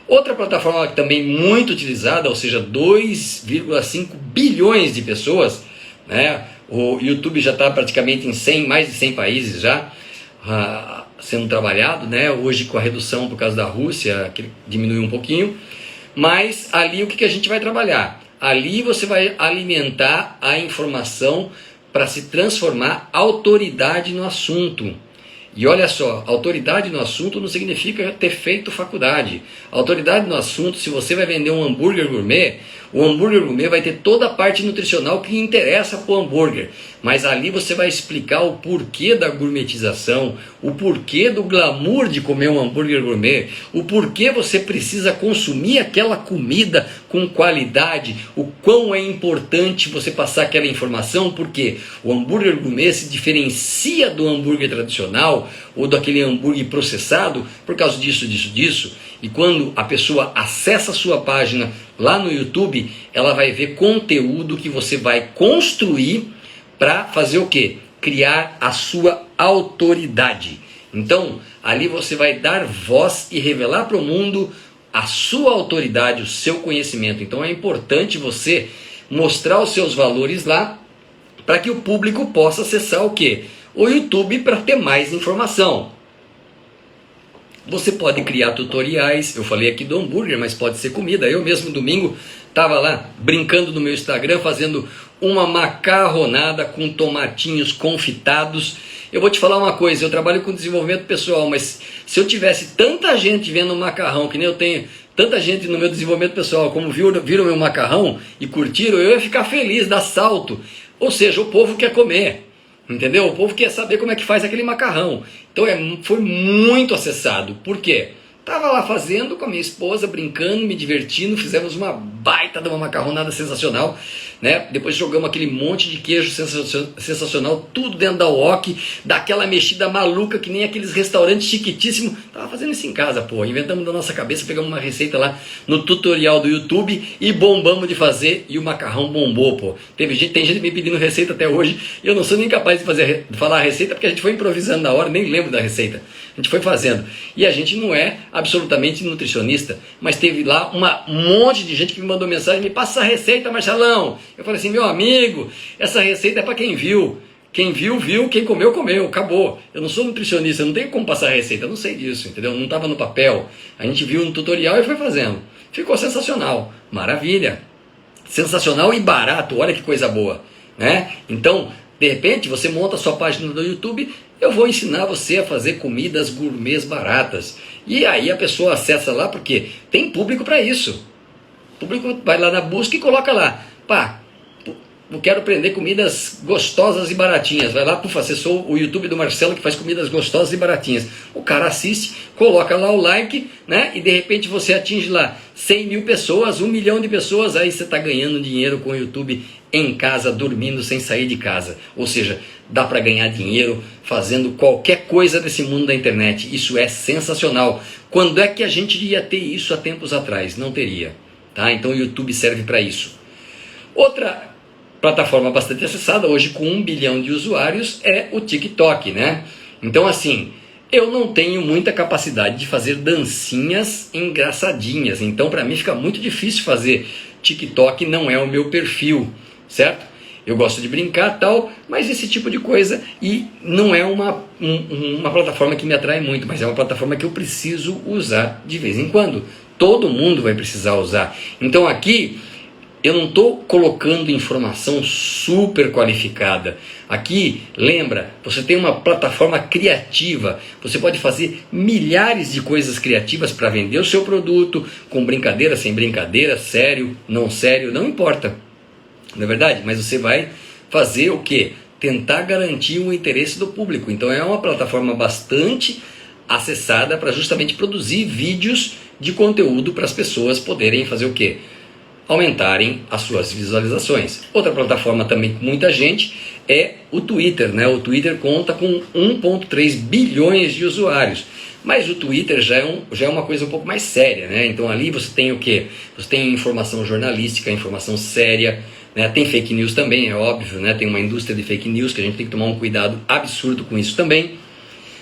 Outra plataforma também muito utilizada, ou seja, 2,5 bilhões de pessoas, né? O YouTube já está praticamente em mais de 100 países já sendo trabalhado, né? Hoje com a redução por causa da Rússia, que diminuiu um pouquinho, mas ali o que a gente vai trabalhar? Ali você vai alimentar a informação para se transformar autoridade no assunto. E olha só, autoridade no assunto não significa ter feito faculdade. Autoridade no assunto, se você vai vender um hambúrguer gourmet, o hambúrguer gourmet vai ter toda a parte nutricional que interessa para o hambúrguer. Mas ali você vai explicar o porquê da gourmetização, o porquê do glamour de comer um hambúrguer gourmet, o porquê você precisa consumir aquela comida com qualidade, o quão é importante você passar aquela informação, porque o hambúrguer gourmet se diferencia do hambúrguer tradicional ou daquele hambúrguer processado por causa disso. E quando a pessoa acessa a sua página lá no YouTube, ela vai ver conteúdo que você vai construir para fazer o quê? Criar a sua autoridade. Então, ali você vai dar voz e revelar para o mundo a sua autoridade, o seu conhecimento. Então é importante você mostrar os seus valores lá para que o público possa acessar o quê? O YouTube para ter mais informação. Você pode criar tutoriais, eu falei aqui do hambúrguer, mas pode ser comida. Eu mesmo domingo estava lá brincando no meu Instagram, fazendo uma macarronada com tomatinhos confitados. Eu vou te falar uma coisa, eu trabalho com desenvolvimento pessoal, mas se eu tivesse tanta gente vendo um macarrão, que nem eu tenho tanta gente no meu desenvolvimento pessoal, como viram meu macarrão e curtiram, eu ia ficar feliz, dar salto. Ou seja, o povo quer comer. Entendeu? O povo quer saber como é que faz aquele macarrão. Então foi muito acessado. Por quê? Tava lá fazendo com a minha esposa, brincando, me divertindo, fizemos uma baita de uma macarronada sensacional, né? Depois jogamos aquele monte de queijo sensacional, tudo dentro da wok, daquela mexida maluca que nem aqueles restaurantes chiquitíssimos. Tava fazendo isso em casa, pô. Inventamos da nossa cabeça, pegamos uma receita lá no tutorial do YouTube e bombamos de fazer, e o macarrão bombou, pô. Tem gente me pedindo receita até hoje, e eu não sou nem capaz de falar a receita, porque a gente foi improvisando na hora, nem lembro da receita. A gente foi fazendo. E a gente não é absolutamente nutricionista, mas teve lá um monte de gente que me mandou mensagem, me passa essa receita, Marcelão. Eu falei assim, meu amigo, essa receita é para quem viu. Quem viu, viu, quem comeu, comeu, acabou. Eu não sou nutricionista, eu não tenho como passar a receita, eu não sei disso, entendeu? Não estava no papel. A gente viu no tutorial e foi fazendo. Ficou sensacional, maravilha. Sensacional e barato, olha que coisa boa, né? Então, de repente, você monta a sua página do YouTube, eu vou ensinar você a fazer comidas gourmets baratas. E aí a pessoa acessa lá, porque tem público para isso. O público vai lá na busca e coloca lá, pá, eu quero aprender comidas gostosas e baratinhas. Vai lá, pufa, acessou o YouTube do Marcelo que faz comidas gostosas e baratinhas. O cara assiste, coloca lá o like, né? E de repente você atinge lá 100 mil pessoas, 1 milhão de pessoas. Aí você está ganhando dinheiro com o YouTube em casa, dormindo sem sair de casa. Ou seja, dá para ganhar dinheiro fazendo qualquer coisa desse mundo da internet. Isso é sensacional. Quando é que a gente ia ter isso há tempos atrás? Não teria. Tá? Então o YouTube serve para isso. Outra plataforma bastante acessada hoje com 1 bilhão de usuários é o TikTok, né? Então assim, eu não tenho muita capacidade de fazer dancinhas engraçadinhas, então para mim fica muito difícil fazer TikTok, não é o meu perfil, certo? Eu gosto de brincar tal, mas esse tipo de coisa, e não é uma plataforma que me atrai muito, mas é uma plataforma que eu preciso usar de vez em quando. Todo mundo vai precisar usar. Então aqui eu não estou colocando informação super qualificada. Aqui, lembra, você tem uma plataforma criativa. Você pode fazer milhares de coisas criativas para vender o seu produto, com brincadeira, sem brincadeira, sério, não importa. Não é verdade? Mas você vai fazer o quê? Tentar garantir o interesse do público. Então é uma plataforma bastante acessada para justamente produzir vídeos de conteúdo para as pessoas poderem fazer o quê? Aumentarem as suas visualizações. Outra plataforma também com muita gente é o Twitter, né? O Twitter conta com 1,3 bilhões de usuários, mas o Twitter já é uma coisa um pouco mais séria, né? Então ali você tem o quê? Você tem informação jornalística, informação séria, né? Tem fake news também, é óbvio, né? Tem uma indústria de fake news que a gente tem que tomar um cuidado absurdo com isso também.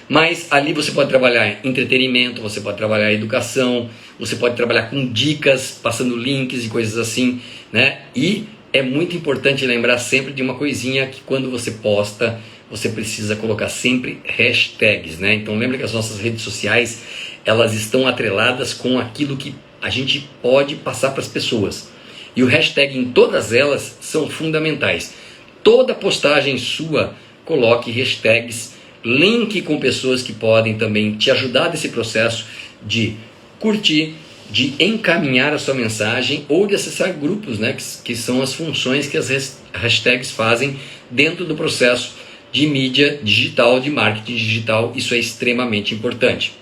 Mas ali você pode trabalhar entretenimento, você pode trabalhar educação, você pode trabalhar com dicas, passando links e coisas assim, né? E é muito importante lembrar sempre de uma coisinha, que quando você posta, você precisa colocar sempre hashtags, né? Então lembra que as nossas redes sociais, elas estão atreladas com aquilo que a gente pode passar para as pessoas. E o hashtag em todas elas são fundamentais. Toda postagem sua, coloque hashtags, link com pessoas que podem também te ajudar nesse processo de curtir, de encaminhar a sua mensagem ou de acessar grupos, né, que são as funções que as hashtags fazem dentro do processo de mídia digital, de marketing digital. Isso é extremamente importante.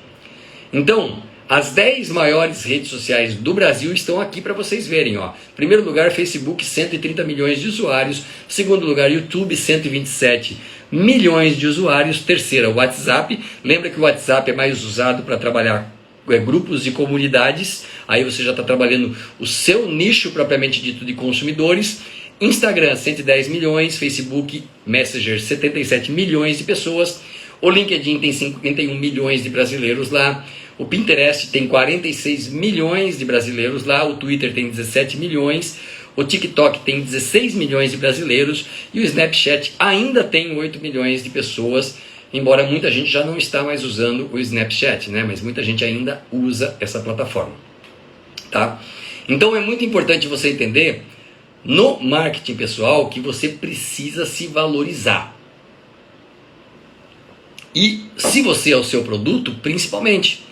Então, as 10 maiores redes sociais do Brasil estão aqui para vocês verem. Ó. Primeiro lugar, Facebook, 130 milhões de usuários. Segundo lugar, YouTube, 127 milhões de usuários. Terceira, WhatsApp. Lembra que o WhatsApp é mais usado para trabalhar grupos e comunidades. Aí você já está trabalhando o seu nicho propriamente dito de consumidores. Instagram, 110 milhões. Facebook, Messenger, 77 milhões de pessoas. O LinkedIn tem 51 milhões de brasileiros lá. O Pinterest tem 46 milhões de brasileiros lá. O Twitter tem 17 milhões. O TikTok tem 16 milhões de brasileiros. E o Snapchat ainda tem 8 milhões de pessoas. Embora muita gente já não está mais usando o Snapchat, né? Mas muita gente ainda usa essa plataforma. Tá? Então é muito importante você entender no marketing pessoal que você precisa se valorizar. E se você é o seu produto, principalmente.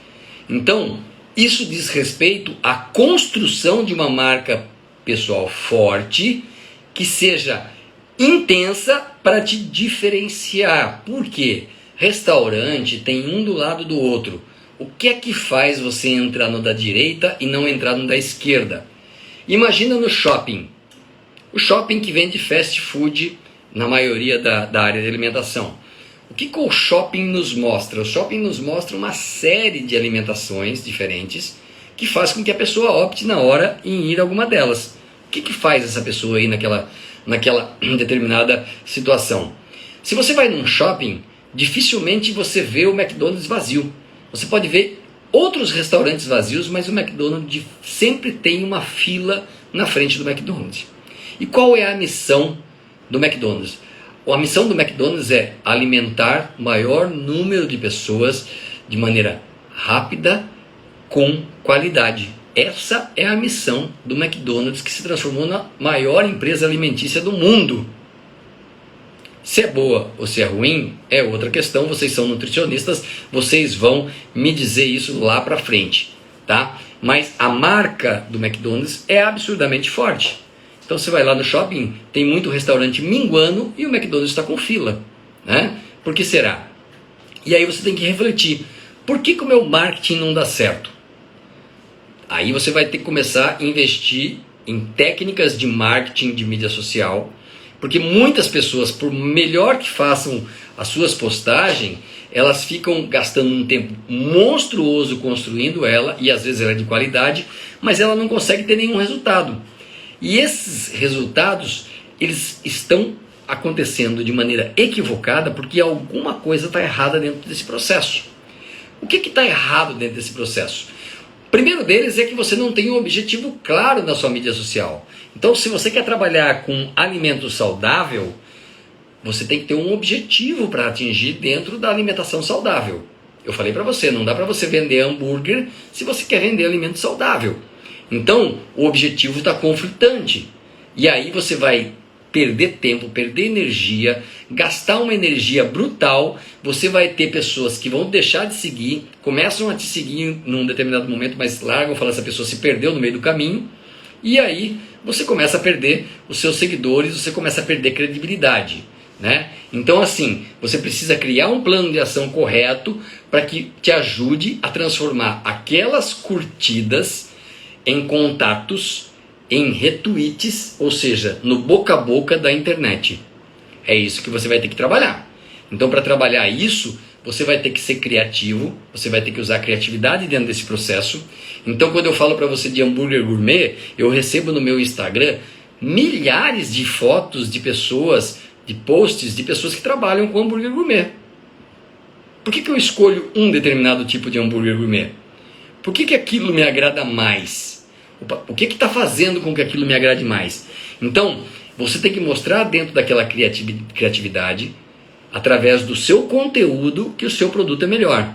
Então, isso diz respeito à construção de uma marca pessoal forte, que seja intensa para te diferenciar. Por quê? Restaurante tem um do lado do outro. O que é que faz você entrar no da direita e não entrar no da esquerda? Imagina no shopping. O shopping que vende fast food na maioria da área de alimentação. O que o shopping nos mostra? O shopping nos mostra uma série de alimentações diferentes que faz com que a pessoa opte na hora em ir a alguma delas. O que faz essa pessoa aí naquela determinada situação? Se você vai num shopping, dificilmente você vê o McDonald's vazio. Você pode ver outros restaurantes vazios, mas o McDonald's sempre tem uma fila na frente do McDonald's. E qual é a missão do McDonald's? A missão do McDonald's é alimentar o maior número de pessoas de maneira rápida, com qualidade. Essa é a missão do McDonald's, que se transformou na maior empresa alimentícia do mundo. Se é boa ou se é ruim, é outra questão. Vocês são nutricionistas, vocês vão me dizer isso lá pra frente, tá? Mas a marca do McDonald's é absurdamente forte. Então você vai lá no shopping, tem muito restaurante minguando e o McDonald's está com fila, né? Por que será? E aí você tem que refletir, por que o meu marketing não dá certo? Aí você vai ter que começar a investir em técnicas de marketing de mídia social, porque muitas pessoas, por melhor que façam as suas postagens, elas ficam gastando um tempo monstruoso construindo ela, e às vezes ela é de qualidade, mas ela não consegue ter nenhum resultado. E esses resultados, eles estão acontecendo de maneira equivocada, porque alguma coisa está errada dentro desse processo. O que está errado dentro desse processo? O primeiro deles é que você não tem um objetivo claro na sua mídia social. Então, se você quer trabalhar com alimento saudável, você tem que ter um objetivo para atingir dentro da alimentação saudável. Eu falei para você, não dá para você vender hambúrguer se você quer vender alimento saudável. Então, o objetivo está conflitante. E aí você vai perder tempo, perder energia, gastar uma energia brutal. Você vai ter pessoas que vão deixar de seguir, começam a te seguir num determinado momento, mas largam, falam, essa pessoa se perdeu no meio do caminho. E aí você começa a perder os seus seguidores, você começa a perder credibilidade, né? Então assim, você precisa criar um plano de ação correto para que te ajude a transformar aquelas curtidas em contatos, em retweets, ou seja, no boca a boca da internet. É isso que você vai ter que trabalhar. Então, para trabalhar isso, você vai ter que ser criativo, você vai ter que usar a criatividade dentro desse processo. Então, quando eu falo para você de hambúrguer gourmet, eu recebo no meu Instagram milhares de fotos de pessoas, de posts de pessoas que trabalham com hambúrguer gourmet. Por que eu escolho um determinado tipo de hambúrguer gourmet? Por que aquilo me agrada mais? O que está fazendo com que aquilo me agrade mais? Então, você tem que mostrar dentro daquela criatividade, através do seu conteúdo, que o seu produto é melhor.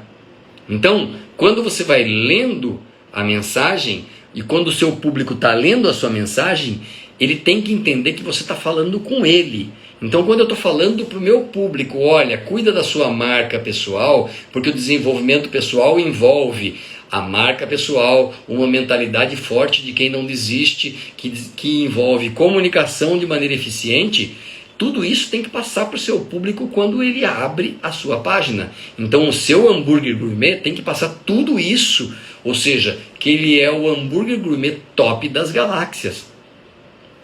Então, quando você vai lendo a mensagem, e quando o seu público está lendo a sua mensagem, ele tem que entender que você está falando com ele. Então, quando eu estou falando para o meu público, olha, cuida da sua marca pessoal, porque o desenvolvimento pessoal envolve a marca pessoal, uma mentalidade forte de quem não desiste, que envolve comunicação de maneira eficiente. Tudo isso tem que passar para o seu público quando ele abre a sua página. Então o seu hambúrguer gourmet tem que passar tudo isso, ou seja, que ele é o hambúrguer gourmet top das galáxias.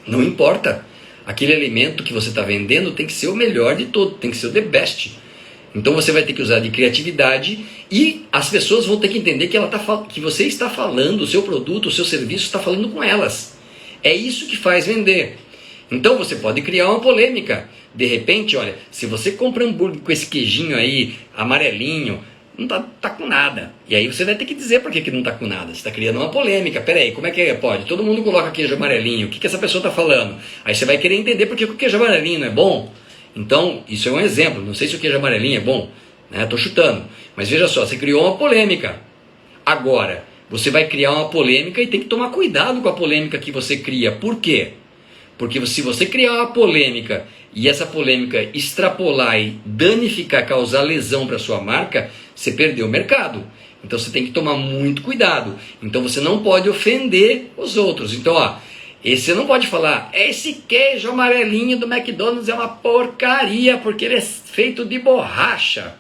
Não importa, aquele alimento que você está vendendo tem que ser o melhor de todo, tem que ser o the best. Então você vai ter que usar de criatividade e as pessoas vão ter que entender que você está falando, o seu produto, o seu serviço está falando com elas. É isso que faz vender. Então você pode criar uma polêmica. De repente, olha, se você compra hambúrguer com esse queijinho aí, amarelinho, não tá com nada. E aí você vai ter que dizer por que não tá com nada. Você está criando uma polêmica. Peraí, como é que pode? Todo mundo coloca queijo amarelinho. O que essa pessoa está falando? Aí você vai querer entender por que o queijo amarelinho não é bom. Então, isso é um exemplo. Não sei se o queijo amarelinho é bom, né? Estou chutando. Mas veja só, você criou uma polêmica. Agora, você vai criar uma polêmica e tem que tomar cuidado com a polêmica que você cria. Por quê? Porque se você criar uma polêmica e essa polêmica extrapolar e danificar, causar lesão para sua marca, você perdeu o mercado. Então você tem que tomar muito cuidado. Então você não pode ofender os outros. Então, você não pode falar, esse queijo amarelinho do McDonald's é uma porcaria, porque ele é feito de borracha.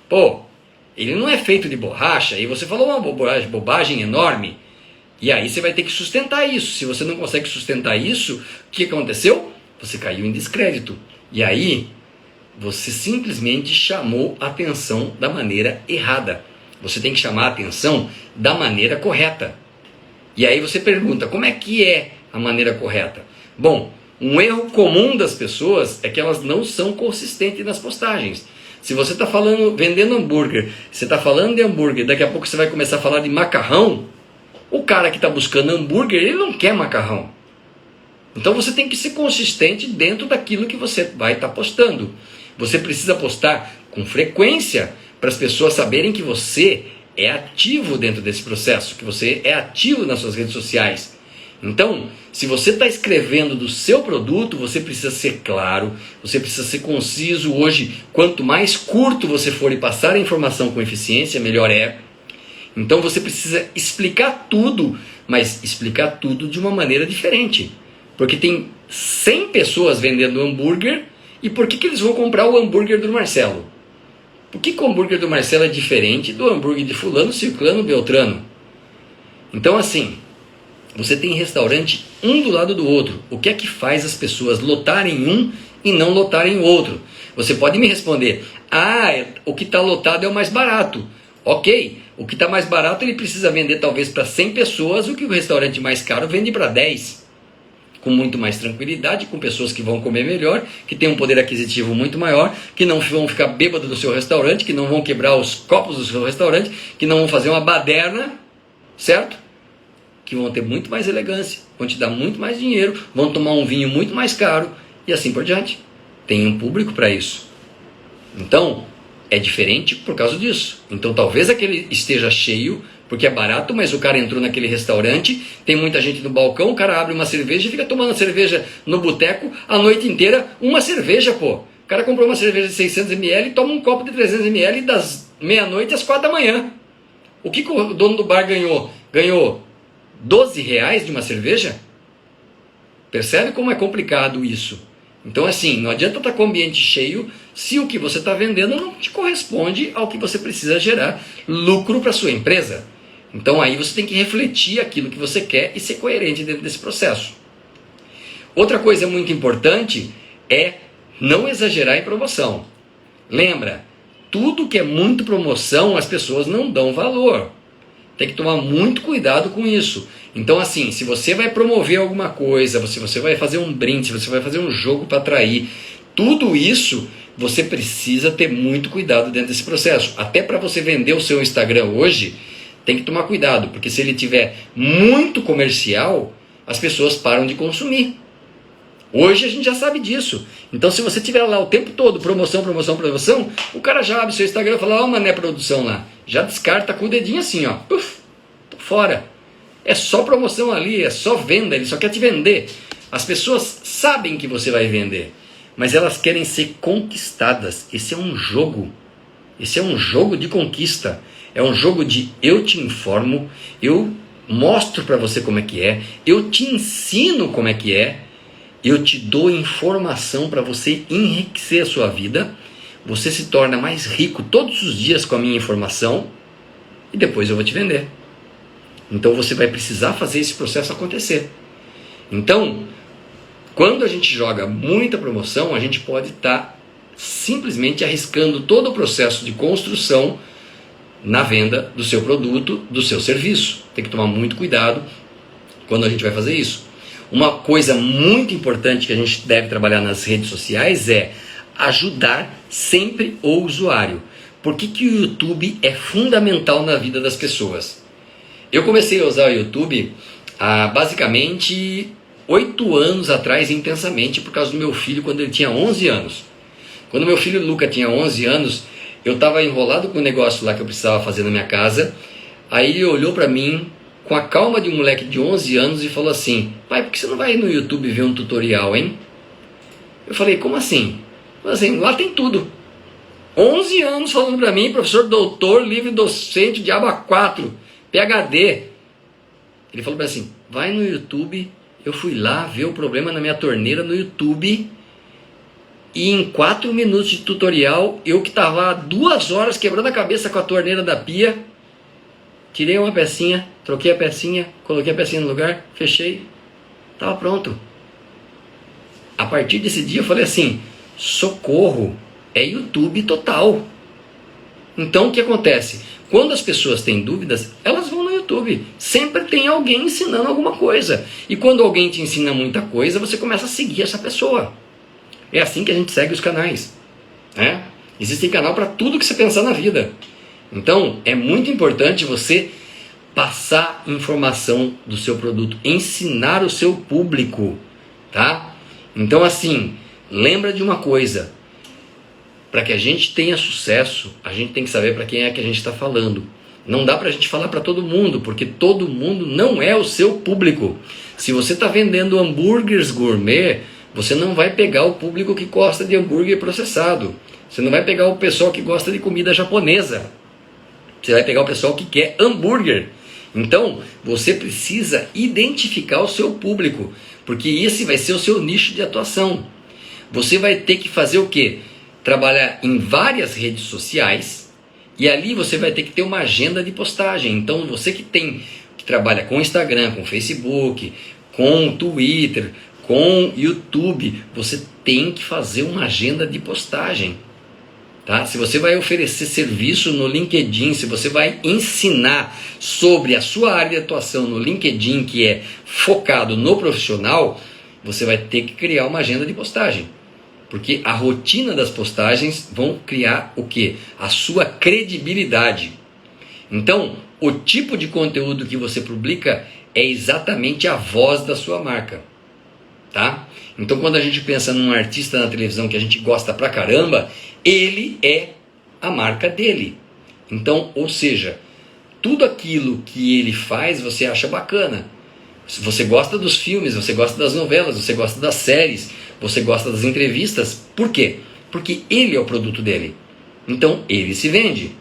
Pô, ele não é feito de borracha, e você falou uma bobagem enorme, e aí você vai ter que sustentar isso. Se você não consegue sustentar isso, o que aconteceu? Você caiu em descrédito. E aí, você simplesmente chamou a atenção da maneira errada. Você tem que chamar a atenção da maneira correta. E aí você pergunta, como é que é a maneira correta? Bom, um erro comum das pessoas é que elas não são consistentes nas postagens. Se você está vendendo hambúrguer, você está falando de hambúrguer, daqui a pouco você vai começar a falar de macarrão, o cara que está buscando hambúrguer, ele não quer macarrão. Então você tem que ser consistente dentro daquilo que você vai estar postando. Você precisa postar com frequência para as pessoas saberem que você é ativo dentro desse processo, que você é ativo nas suas redes sociais. Então, se você está escrevendo do seu produto, você precisa ser claro, você precisa ser conciso. Hoje, quanto mais curto você for e passar a informação com eficiência, melhor é. Então você precisa explicar tudo, mas explicar tudo de uma maneira diferente. Porque tem 100 pessoas vendendo hambúrguer, e por que eles vão comprar o hambúrguer do Marcelo? Por que o hambúrguer do Marcelo é diferente do hambúrguer de fulano, ciclano, beltrano? Então assim, você tem restaurante um do lado do outro. O que é que faz as pessoas lotarem um e não lotarem o outro? Você pode me responder, o que está lotado é o mais barato. Ok, o que está mais barato ele precisa vender talvez para 100 pessoas, o que o restaurante mais caro vende para 10. Com muito mais tranquilidade, com pessoas que vão comer melhor, que têm um poder aquisitivo muito maior, que não vão ficar bêbados do seu restaurante, que não vão quebrar os copos do seu restaurante, que não vão fazer uma baderna, certo? Que vão ter muito mais elegância, vão te dar muito mais dinheiro, vão tomar um vinho muito mais caro e assim por diante. Tem um público para isso. Então, é diferente por causa disso. Então talvez aquele esteja cheio, porque é barato, mas o cara entrou naquele restaurante, tem muita gente no balcão, o cara abre uma cerveja e fica tomando cerveja no boteco a noite inteira, uma cerveja, pô. O cara comprou uma cerveja de 600 ml e toma um copo de 300 ml das meia-noite às 4 da manhã. O que o dono do bar ganhou? Ganhou R$12 de uma cerveja? Percebe como é complicado isso? Então assim, não adianta estar com o ambiente cheio se o que você está vendendo não te corresponde ao que você precisa gerar lucro para a sua empresa. Então aí você tem que refletir aquilo que você quer e ser coerente dentro desse processo. Outra coisa muito importante é não exagerar em promoção. Lembra, tudo que é muito promoção as pessoas não dão valor. Tem que tomar muito cuidado com isso. Então assim, se você vai promover alguma coisa, se você vai fazer um brinde, se você vai fazer um jogo para atrair, tudo isso você precisa ter muito cuidado dentro desse processo. Até para você vender o seu Instagram hoje, tem que tomar cuidado, porque se ele tiver muito comercial, as pessoas param de consumir. Hoje a gente já sabe disso. Então se você tiver lá o tempo todo, promoção, promoção, promoção, o cara já abre seu Instagram e fala, mané, produção lá. Já descarta com o dedinho assim, ó. Puf, tô fora. É só promoção ali, é só venda, ele só quer te vender. As pessoas sabem que você vai vender, mas elas querem ser conquistadas. Esse é um jogo. Esse é um jogo de conquista. É um jogo de eu te informo, eu mostro para você como é que é, eu te ensino como é que é, eu te dou informação para você enriquecer a sua vida. Você se torna mais rico todos os dias com a minha informação e depois eu vou te vender. Então você vai precisar fazer esse processo acontecer. Então, quando a gente joga muita promoção, a gente pode estar simplesmente arriscando todo o processo de construção na venda do seu produto, do seu serviço. Tem que tomar muito cuidado quando a gente vai fazer isso. Uma coisa muito importante que a gente deve trabalhar nas redes sociais é ajudar sempre o usuário. Por que o YouTube é fundamental na vida das pessoas? Eu comecei a usar o YouTube há basicamente 8 anos atrás intensamente por causa do meu filho quando ele tinha 11 anos. Quando meu filho Luca tinha 11 anos, eu estava enrolado com um negócio lá que eu precisava fazer na minha casa. Aí ele olhou para mim com a calma de um moleque de 11 anos e falou assim: pai, por que você não vai no YouTube ver um tutorial, hein? Eu falei, como assim? Assim, lá tem tudo. 11 anos falando para mim, professor doutor, livre docente, diabo 4, PhD. Ele falou para mim assim, vai no YouTube. Eu fui lá ver o problema na minha torneira no YouTube e em 4 minutos de tutorial, eu que estava há 2 horas quebrando a cabeça com a torneira da pia, tirei uma pecinha, troquei a pecinha, coloquei a pecinha no lugar, fechei, estava pronto. A partir desse dia eu falei assim, socorro, é YouTube total. Então o que acontece? Quando as pessoas têm dúvidas, elas vão no YouTube. Sempre tem alguém ensinando alguma coisa. E quando alguém te ensina muita coisa, você começa a seguir essa pessoa. É assim que a gente segue os canais, né? Existe canal para tudo que você pensar na vida. Então, é muito importante você passar informação do seu produto, ensinar o seu público. tá? Então assim, lembra de uma coisa, para que a gente tenha sucesso, a gente tem que saber para quem é que a gente está falando. Não dá para a gente falar para todo mundo, porque todo mundo não é o seu público. Se você está vendendo hambúrgueres gourmet, você não vai pegar o público que gosta de hambúrguer processado. Você não vai pegar o pessoal que gosta de comida japonesa. Você vai pegar o pessoal que quer hambúrguer. Então, você precisa identificar o seu público, porque esse vai ser o seu nicho de atuação. Você vai ter que fazer o quê? Trabalhar em várias redes sociais, e ali você vai ter que ter uma agenda de postagem. Então, você que trabalha com Instagram, com Facebook, com Twitter, com YouTube, você tem que fazer uma agenda de postagem. Tá? Se você vai oferecer serviço no LinkedIn, se você vai ensinar sobre a sua área de atuação no LinkedIn, que é focado no profissional, você vai ter que criar uma agenda de postagem. Porque a rotina das postagens vão criar o quê? A sua credibilidade. Então, o tipo de conteúdo que você publica é exatamente a voz da sua marca. Tá? Então, quando a gente pensa num artista na televisão que a gente gosta pra caramba, ele é a marca dele. Então, ou seja, tudo aquilo que ele faz você acha bacana. Você gosta dos filmes, você gosta das novelas, você gosta das séries, você gosta das entrevistas. Por quê? Porque ele é o produto dele. Então, ele se vende,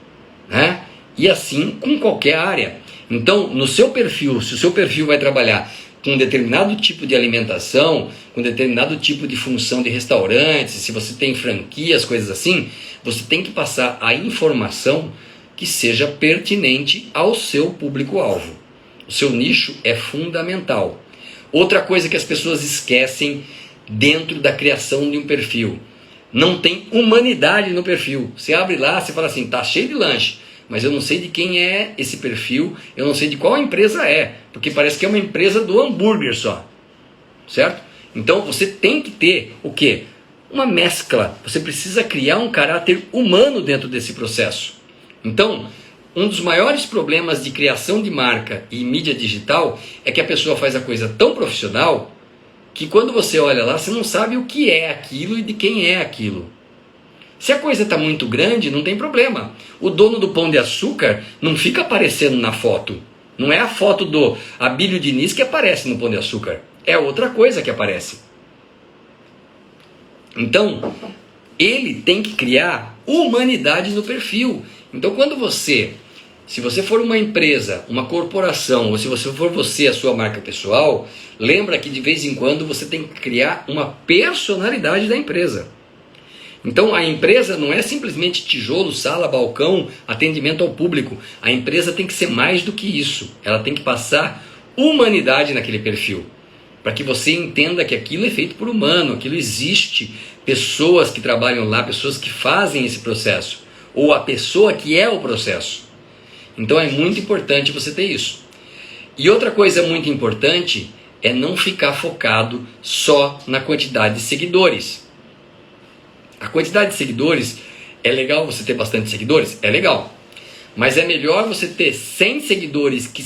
né? E assim com qualquer área. Então, no seu perfil, se o seu perfil vai trabalhar com um determinado tipo de alimentação, com um determinado tipo de função de restaurantes, se você tem franquias, coisas assim, você tem que passar a informação que seja pertinente ao seu público-alvo. O seu nicho é fundamental. Outra coisa que as pessoas esquecem dentro da criação de um perfil: não tem humanidade no perfil. Você abre lá, você fala assim, tá cheio de lanche, mas eu não sei de quem é esse perfil, eu não sei de qual empresa é, porque parece que é uma empresa do hambúrguer só, certo? Então você tem que ter o quê? Uma mescla. Você precisa criar um caráter humano dentro desse processo. Então, um dos maiores problemas de criação de marca e mídia digital é que a pessoa faz a coisa tão profissional que quando você olha lá, você não sabe o que é aquilo e de quem é aquilo. Se a coisa está muito grande, não tem problema. O dono do Pão de Açúcar não fica aparecendo na foto. Não é a foto do Abílio Diniz que aparece no Pão de Açúcar. É outra coisa que aparece. Então, ele tem que criar humanidade no perfil. Então, se você for uma empresa, uma corporação, ou se você for a sua marca pessoal, lembra que de vez em quando você tem que criar uma personalidade da empresa. Então a empresa não é simplesmente tijolo, sala, balcão, atendimento ao público. A empresa tem que ser mais do que isso. Ela tem que passar humanidade naquele perfil, para que você entenda que aquilo é feito por humano, aquilo existe, pessoas que trabalham lá, pessoas que fazem esse processo, ou a pessoa que é o processo. Então é muito importante você ter isso. E outra coisa muito importante é não ficar focado só na quantidade de seguidores. A quantidade de seguidores, é legal você ter bastante seguidores? É legal. Mas é melhor você ter 100 seguidores que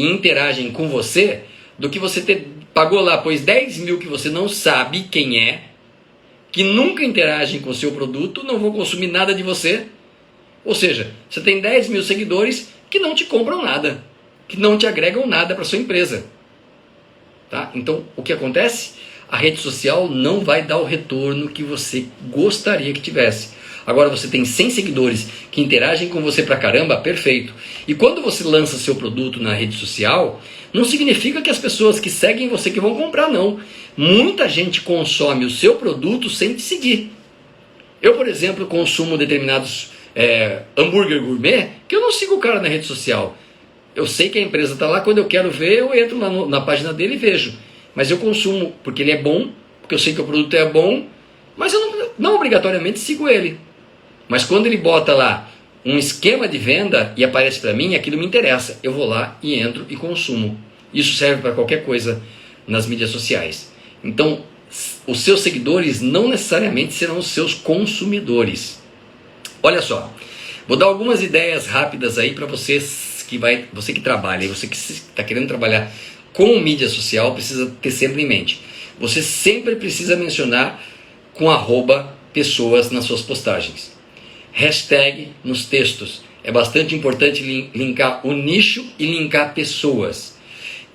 interagem com você, do que você pagou lá, pois 10 mil que você não sabe quem é, que nunca interagem com o seu produto, não vão consumir nada de você. Ou seja, você tem 10 mil seguidores que não te compram nada, que não te agregam nada para sua empresa. Tá? Então, o que acontece? A rede social não vai dar o retorno que você gostaria que tivesse. Agora você tem 100 seguidores que interagem com você pra caramba, perfeito. E quando você lança seu produto na rede social, não significa que as pessoas que seguem você que vão comprar, não. Muita gente consome o seu produto sem te seguir. Eu, por exemplo, consumo determinados hambúrguer gourmet que eu não sigo o cara na rede social. Eu sei que a empresa está lá, quando eu quero ver, eu entro lá na página dele e vejo. Mas eu consumo porque ele é bom, porque eu sei que o produto é bom, mas eu não obrigatoriamente sigo ele. Mas quando ele bota lá um esquema de venda e aparece para mim, aquilo me interessa. Eu vou lá e entro e consumo. Isso serve para qualquer coisa nas mídias sociais. Então, os seus seguidores não necessariamente serão os seus consumidores. Olha só, vou dar algumas ideias rápidas aí para você que trabalha, você que está querendo trabalhar com mídia social precisa ter sempre em mente. Você sempre precisa mencionar com @pessoas nas suas postagens. Hashtag nos textos. É bastante importante linkar o nicho e linkar pessoas.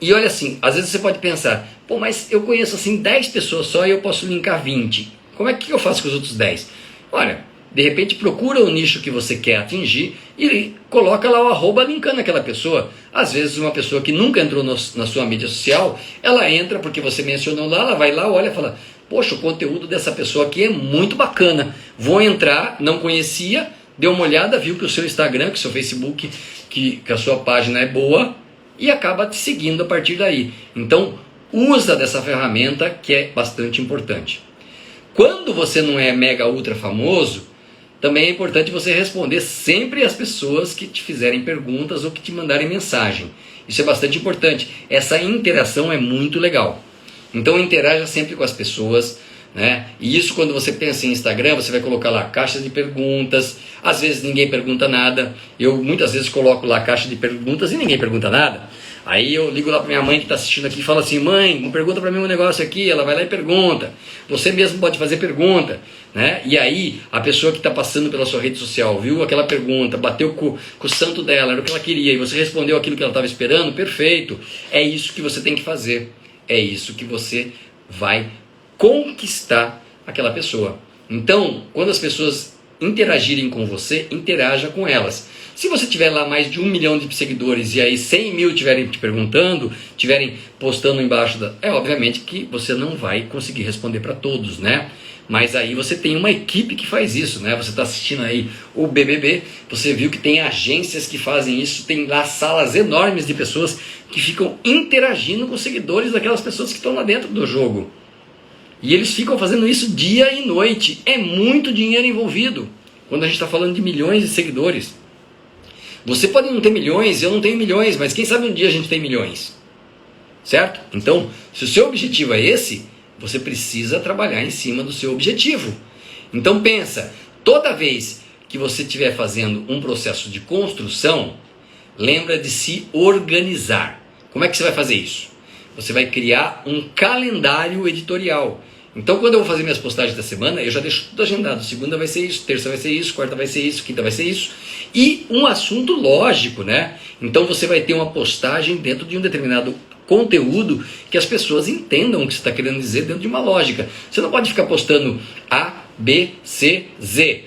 E olha assim, às vezes você pode pensar, pô, mas eu conheço assim 10 pessoas só e eu posso linkar 20. Como é que eu faço com os outros 10? Olha, de repente procura o nicho que você quer atingir e coloca lá o @ linkando aquela pessoa. Às vezes uma pessoa que nunca entrou na sua mídia social, ela entra porque você mencionou lá, ela vai lá, olha e fala, poxa, o conteúdo dessa pessoa aqui é muito bacana. Vou entrar, não conhecia, deu uma olhada, viu que o seu Instagram, que o seu Facebook, que a sua página é boa e acaba te seguindo a partir daí. Então, usa dessa ferramenta que é bastante importante. Quando você não é mega ultra famoso, também é importante você responder sempre as pessoas que te fizerem perguntas ou que te mandarem mensagem. Isso é bastante importante. Essa interação é muito legal. Então interaja sempre com as pessoas, né? E isso, quando você pensa em Instagram, você vai colocar lá caixas de perguntas. Às vezes ninguém pergunta nada. Eu muitas vezes coloco lá caixa de perguntas e ninguém pergunta nada. Aí eu ligo lá para minha mãe que está assistindo aqui e falo assim, mãe, pergunta para mim um negócio aqui. Ela vai lá e pergunta. Você mesmo pode fazer pergunta, né? E aí a pessoa que está passando pela sua rede social viu aquela pergunta, bateu com o santo dela, era o que ela queria, e você respondeu aquilo que ela estava esperando, perfeito. É isso que você tem que fazer. É isso que você vai conquistar aquela pessoa. Então, quando as pessoas interagirem com você, interaja com elas. Se você tiver lá mais de 1 milhão de seguidores e aí 100 mil estiverem te perguntando, estiverem postando embaixo, obviamente que você não vai conseguir responder para todos, né? Mas aí você tem uma equipe que faz isso, né? Você está assistindo aí o BBB, você viu que tem agências que fazem isso, tem lá salas enormes de pessoas que ficam interagindo com os seguidores daquelas pessoas que estão lá dentro do jogo. E eles ficam fazendo isso dia e noite. É muito dinheiro envolvido quando a gente está falando de milhões de seguidores. Você pode não ter milhões, eu não tenho milhões, mas quem sabe um dia a gente tem milhões. Certo? Então, se o seu objetivo é esse, você precisa trabalhar em cima do seu objetivo. Então pensa, toda vez que você estiver fazendo um processo de construção, lembra de se organizar. Como é que você vai fazer isso? Você vai criar um calendário editorial. Então, quando eu vou fazer minhas postagens da semana, eu já deixo tudo agendado. Segunda vai ser isso, terça vai ser isso, quarta vai ser isso, quinta vai ser isso. E um assunto lógico, né? Então, você vai ter uma postagem dentro de um determinado conteúdo que as pessoas entendam o que você está querendo dizer dentro de uma lógica. Você não pode ficar postando A, B, C, Z.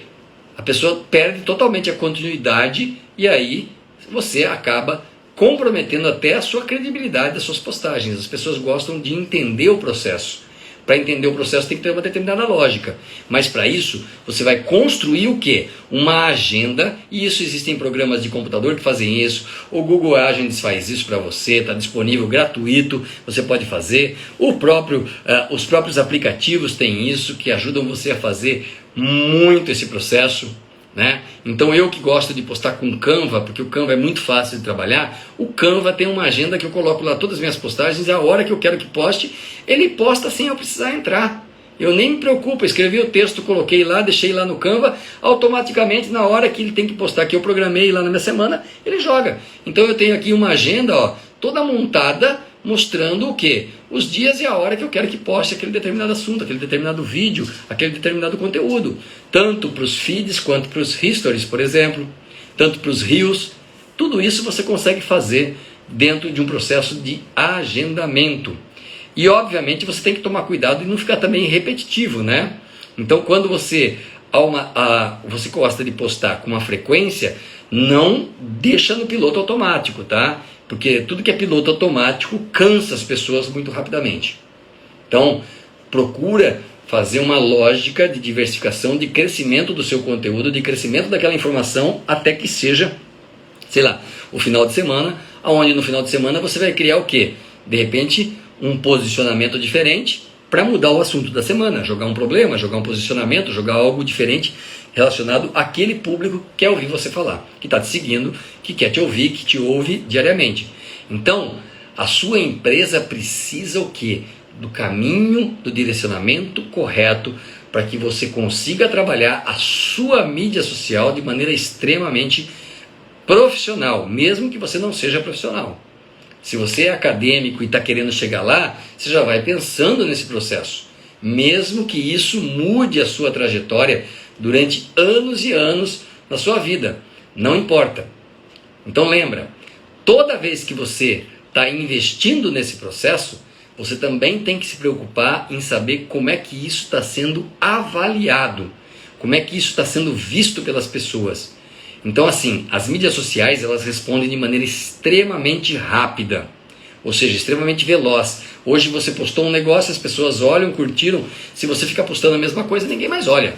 A pessoa perde totalmente a continuidade e aí você acaba comprometendo até a sua credibilidade das suas postagens. As pessoas gostam de entender o processo. Para entender o processo tem que ter uma determinada lógica. Mas para isso, você vai construir o quê? Uma agenda, e isso existem programas de computador que fazem isso. O Google Agents faz isso para você, está disponível gratuito, você pode fazer. Os próprios aplicativos têm isso, que ajudam você a fazer muito esse processo. Né? Então eu que gosto de postar com Canva, porque o Canva é muito fácil de trabalhar, o Canva tem uma agenda que eu coloco lá todas as minhas postagens, e a hora que eu quero que poste, ele posta sem eu precisar entrar. Eu nem me preocupo, escrevi o texto, coloquei lá, deixei lá no Canva, automaticamente na hora que ele tem que postar, que eu programei lá na minha semana, ele joga. Então eu tenho aqui uma agenda, ó, toda montada, mostrando o quê? Os dias e a hora que eu quero que poste aquele determinado assunto, aquele determinado vídeo, aquele determinado conteúdo. Tanto para os feeds quanto para os histories, por exemplo. Tanto para os reels. Tudo isso você consegue fazer dentro de um processo de agendamento. E obviamente você tem que tomar cuidado e não ficar também repetitivo, né? Então quando você gosta de postar com uma frequência, não deixa no piloto automático, tá? Porque tudo que é piloto automático cansa as pessoas muito rapidamente. Então, procura fazer uma lógica de diversificação, de crescimento do seu conteúdo, de crescimento daquela informação, até que seja, sei lá, o final de semana, onde no final de semana você vai criar o quê? De repente, um posicionamento diferente para mudar o assunto da semana, jogar um problema, jogar um posicionamento, jogar algo diferente relacionado àquele público que quer ouvir você falar, que está te seguindo, que quer te ouvir, que te ouve diariamente. Então, a sua empresa precisa o quê? Do caminho, do direcionamento correto para que você consiga trabalhar a sua mídia social de maneira extremamente profissional, mesmo que você não seja profissional. Se você é acadêmico e está querendo chegar lá, você já vai pensando nesse processo. Mesmo que isso mude a sua trajetória durante anos e anos na sua vida. Não importa. Então lembra, toda vez que você está investindo nesse processo, você também tem que se preocupar em saber como é que isso está sendo avaliado. Como é que isso está sendo visto pelas pessoas. Então assim, as mídias sociais elas respondem de maneira extremamente rápida, ou seja, extremamente veloz. Hoje você postou um negócio, as pessoas olham, curtiram. Se você ficar postando a mesma coisa, ninguém mais olha.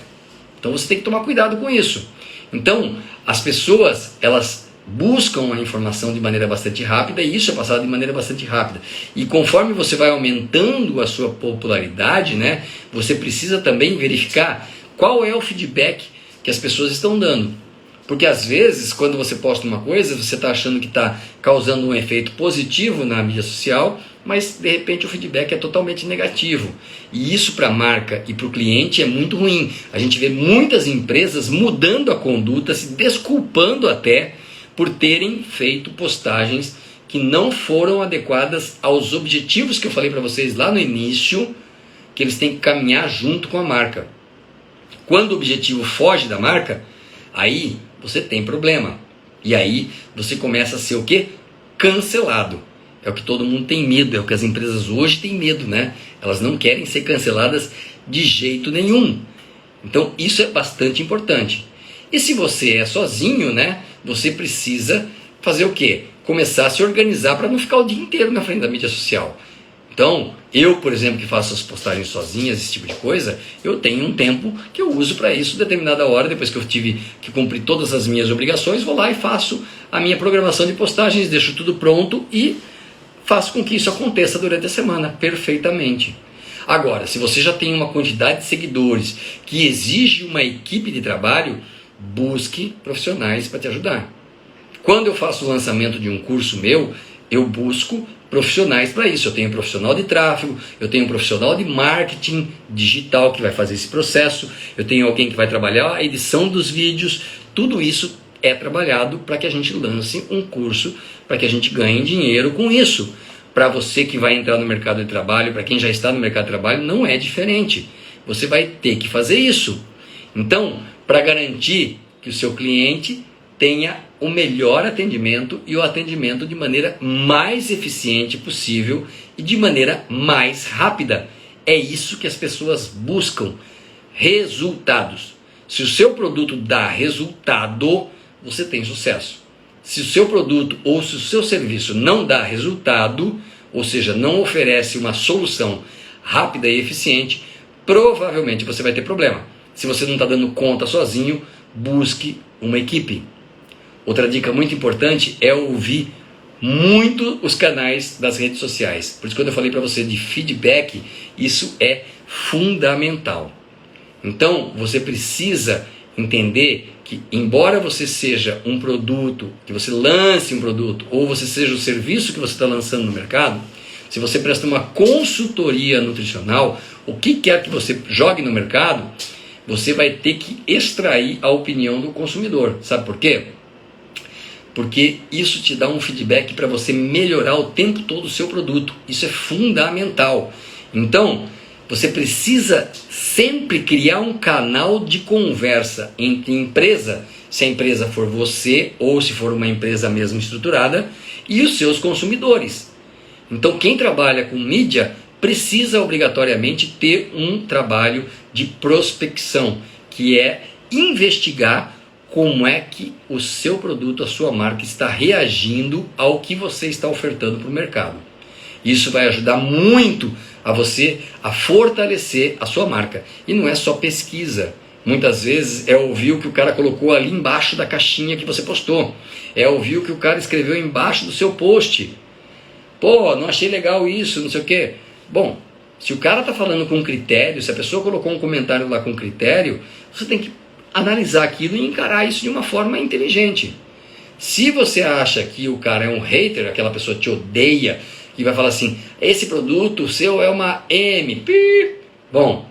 Então você tem que tomar cuidado com isso. Então as pessoas elas buscam a informação de maneira bastante rápida e isso é passado de maneira bastante rápida. E conforme você vai aumentando a sua popularidade, né, você precisa também verificar qual é o feedback que as pessoas estão dando. Porque às vezes, quando você posta uma coisa, você está achando que está causando um efeito positivo na mídia social, mas de repente o feedback é totalmente negativo. E isso para a marca e para o cliente é muito ruim. A gente vê muitas empresas mudando a conduta, se desculpando até por terem feito postagens que não foram adequadas aos objetivos que eu falei para vocês lá no início, que eles têm que caminhar junto com a marca. Quando o objetivo foge da marca, aí você tem problema. E aí você começa a ser o quê? Cancelado. É o que todo mundo tem medo, é o que as empresas hoje têm medo, né? Elas não querem ser canceladas de jeito nenhum. Então isso é bastante importante. E se você é sozinho, né? Você precisa fazer o quê? Começar a se organizar para não ficar o dia inteiro na frente da mídia social. Então, eu, por exemplo, que faço as postagens sozinhas, esse tipo de coisa, eu tenho um tempo que eu uso para isso, determinada hora, depois que eu tive que cumprir todas as minhas obrigações, vou lá e faço a minha programação de postagens, deixo tudo pronto e faço com que isso aconteça durante a semana, perfeitamente. Agora, se você já tem uma quantidade de seguidores que exige uma equipe de trabalho, busque profissionais para te ajudar. Quando eu faço o lançamento de um curso meu, eu busco profissionais para isso. Eu tenho um profissional de tráfego, eu tenho um profissional de marketing digital que vai fazer esse processo, eu tenho alguém que vai trabalhar a edição dos vídeos. Tudo isso é trabalhado para que a gente lance um curso, para que a gente ganhe dinheiro com isso. Para você que vai entrar no mercado de trabalho, para quem já está no mercado de trabalho, não é diferente. Você vai ter que fazer isso. Então, para garantir que o seu cliente tenha o melhor atendimento e o atendimento de maneira mais eficiente possível e de maneira mais rápida. É isso que as pessoas buscam, resultados. Se o seu produto dá resultado, você tem sucesso. Se o seu produto ou se o seu serviço não dá resultado, ou seja, não oferece uma solução rápida e eficiente, provavelmente você vai ter problema. Se você não está dando conta sozinho, busque uma equipe. Outra dica muito importante é ouvir muito os canais das redes sociais. Por isso, quando eu falei para você de feedback, isso é fundamental. Então, você precisa entender que, embora você seja um produto, que você lance um produto, ou você seja o serviço que você está lançando no mercado, se você presta uma consultoria nutricional, o que quer que você jogue no mercado, você vai ter que extrair a opinião do consumidor. Sabe por quê? Porque isso te dá um feedback para você melhorar o tempo todo o seu produto. Isso é fundamental. Então, você precisa sempre criar um canal de conversa entre empresa, se a empresa for você ou se for uma empresa mesmo estruturada, e os seus consumidores. Então, quem trabalha com mídia precisa obrigatoriamente ter um trabalho de prospecção, que é investigar como é que o seu produto, a sua marca está reagindo ao que você está ofertando para o mercado. Isso vai ajudar muito a você a fortalecer a sua marca. E não é só pesquisa. Muitas vezes é ouvir o que o cara colocou ali embaixo da caixinha que você postou. É ouvir o que o cara escreveu embaixo do seu post. Pô, não achei legal isso, não sei o quê. Bom, se o cara está falando com critério, se a pessoa colocou um comentário lá com critério, você tem que analisar aquilo e encarar isso de uma forma inteligente. Se você acha que o cara é um hater, aquela pessoa te odeia, que vai falar assim, esse produto seu é uma M. Bom,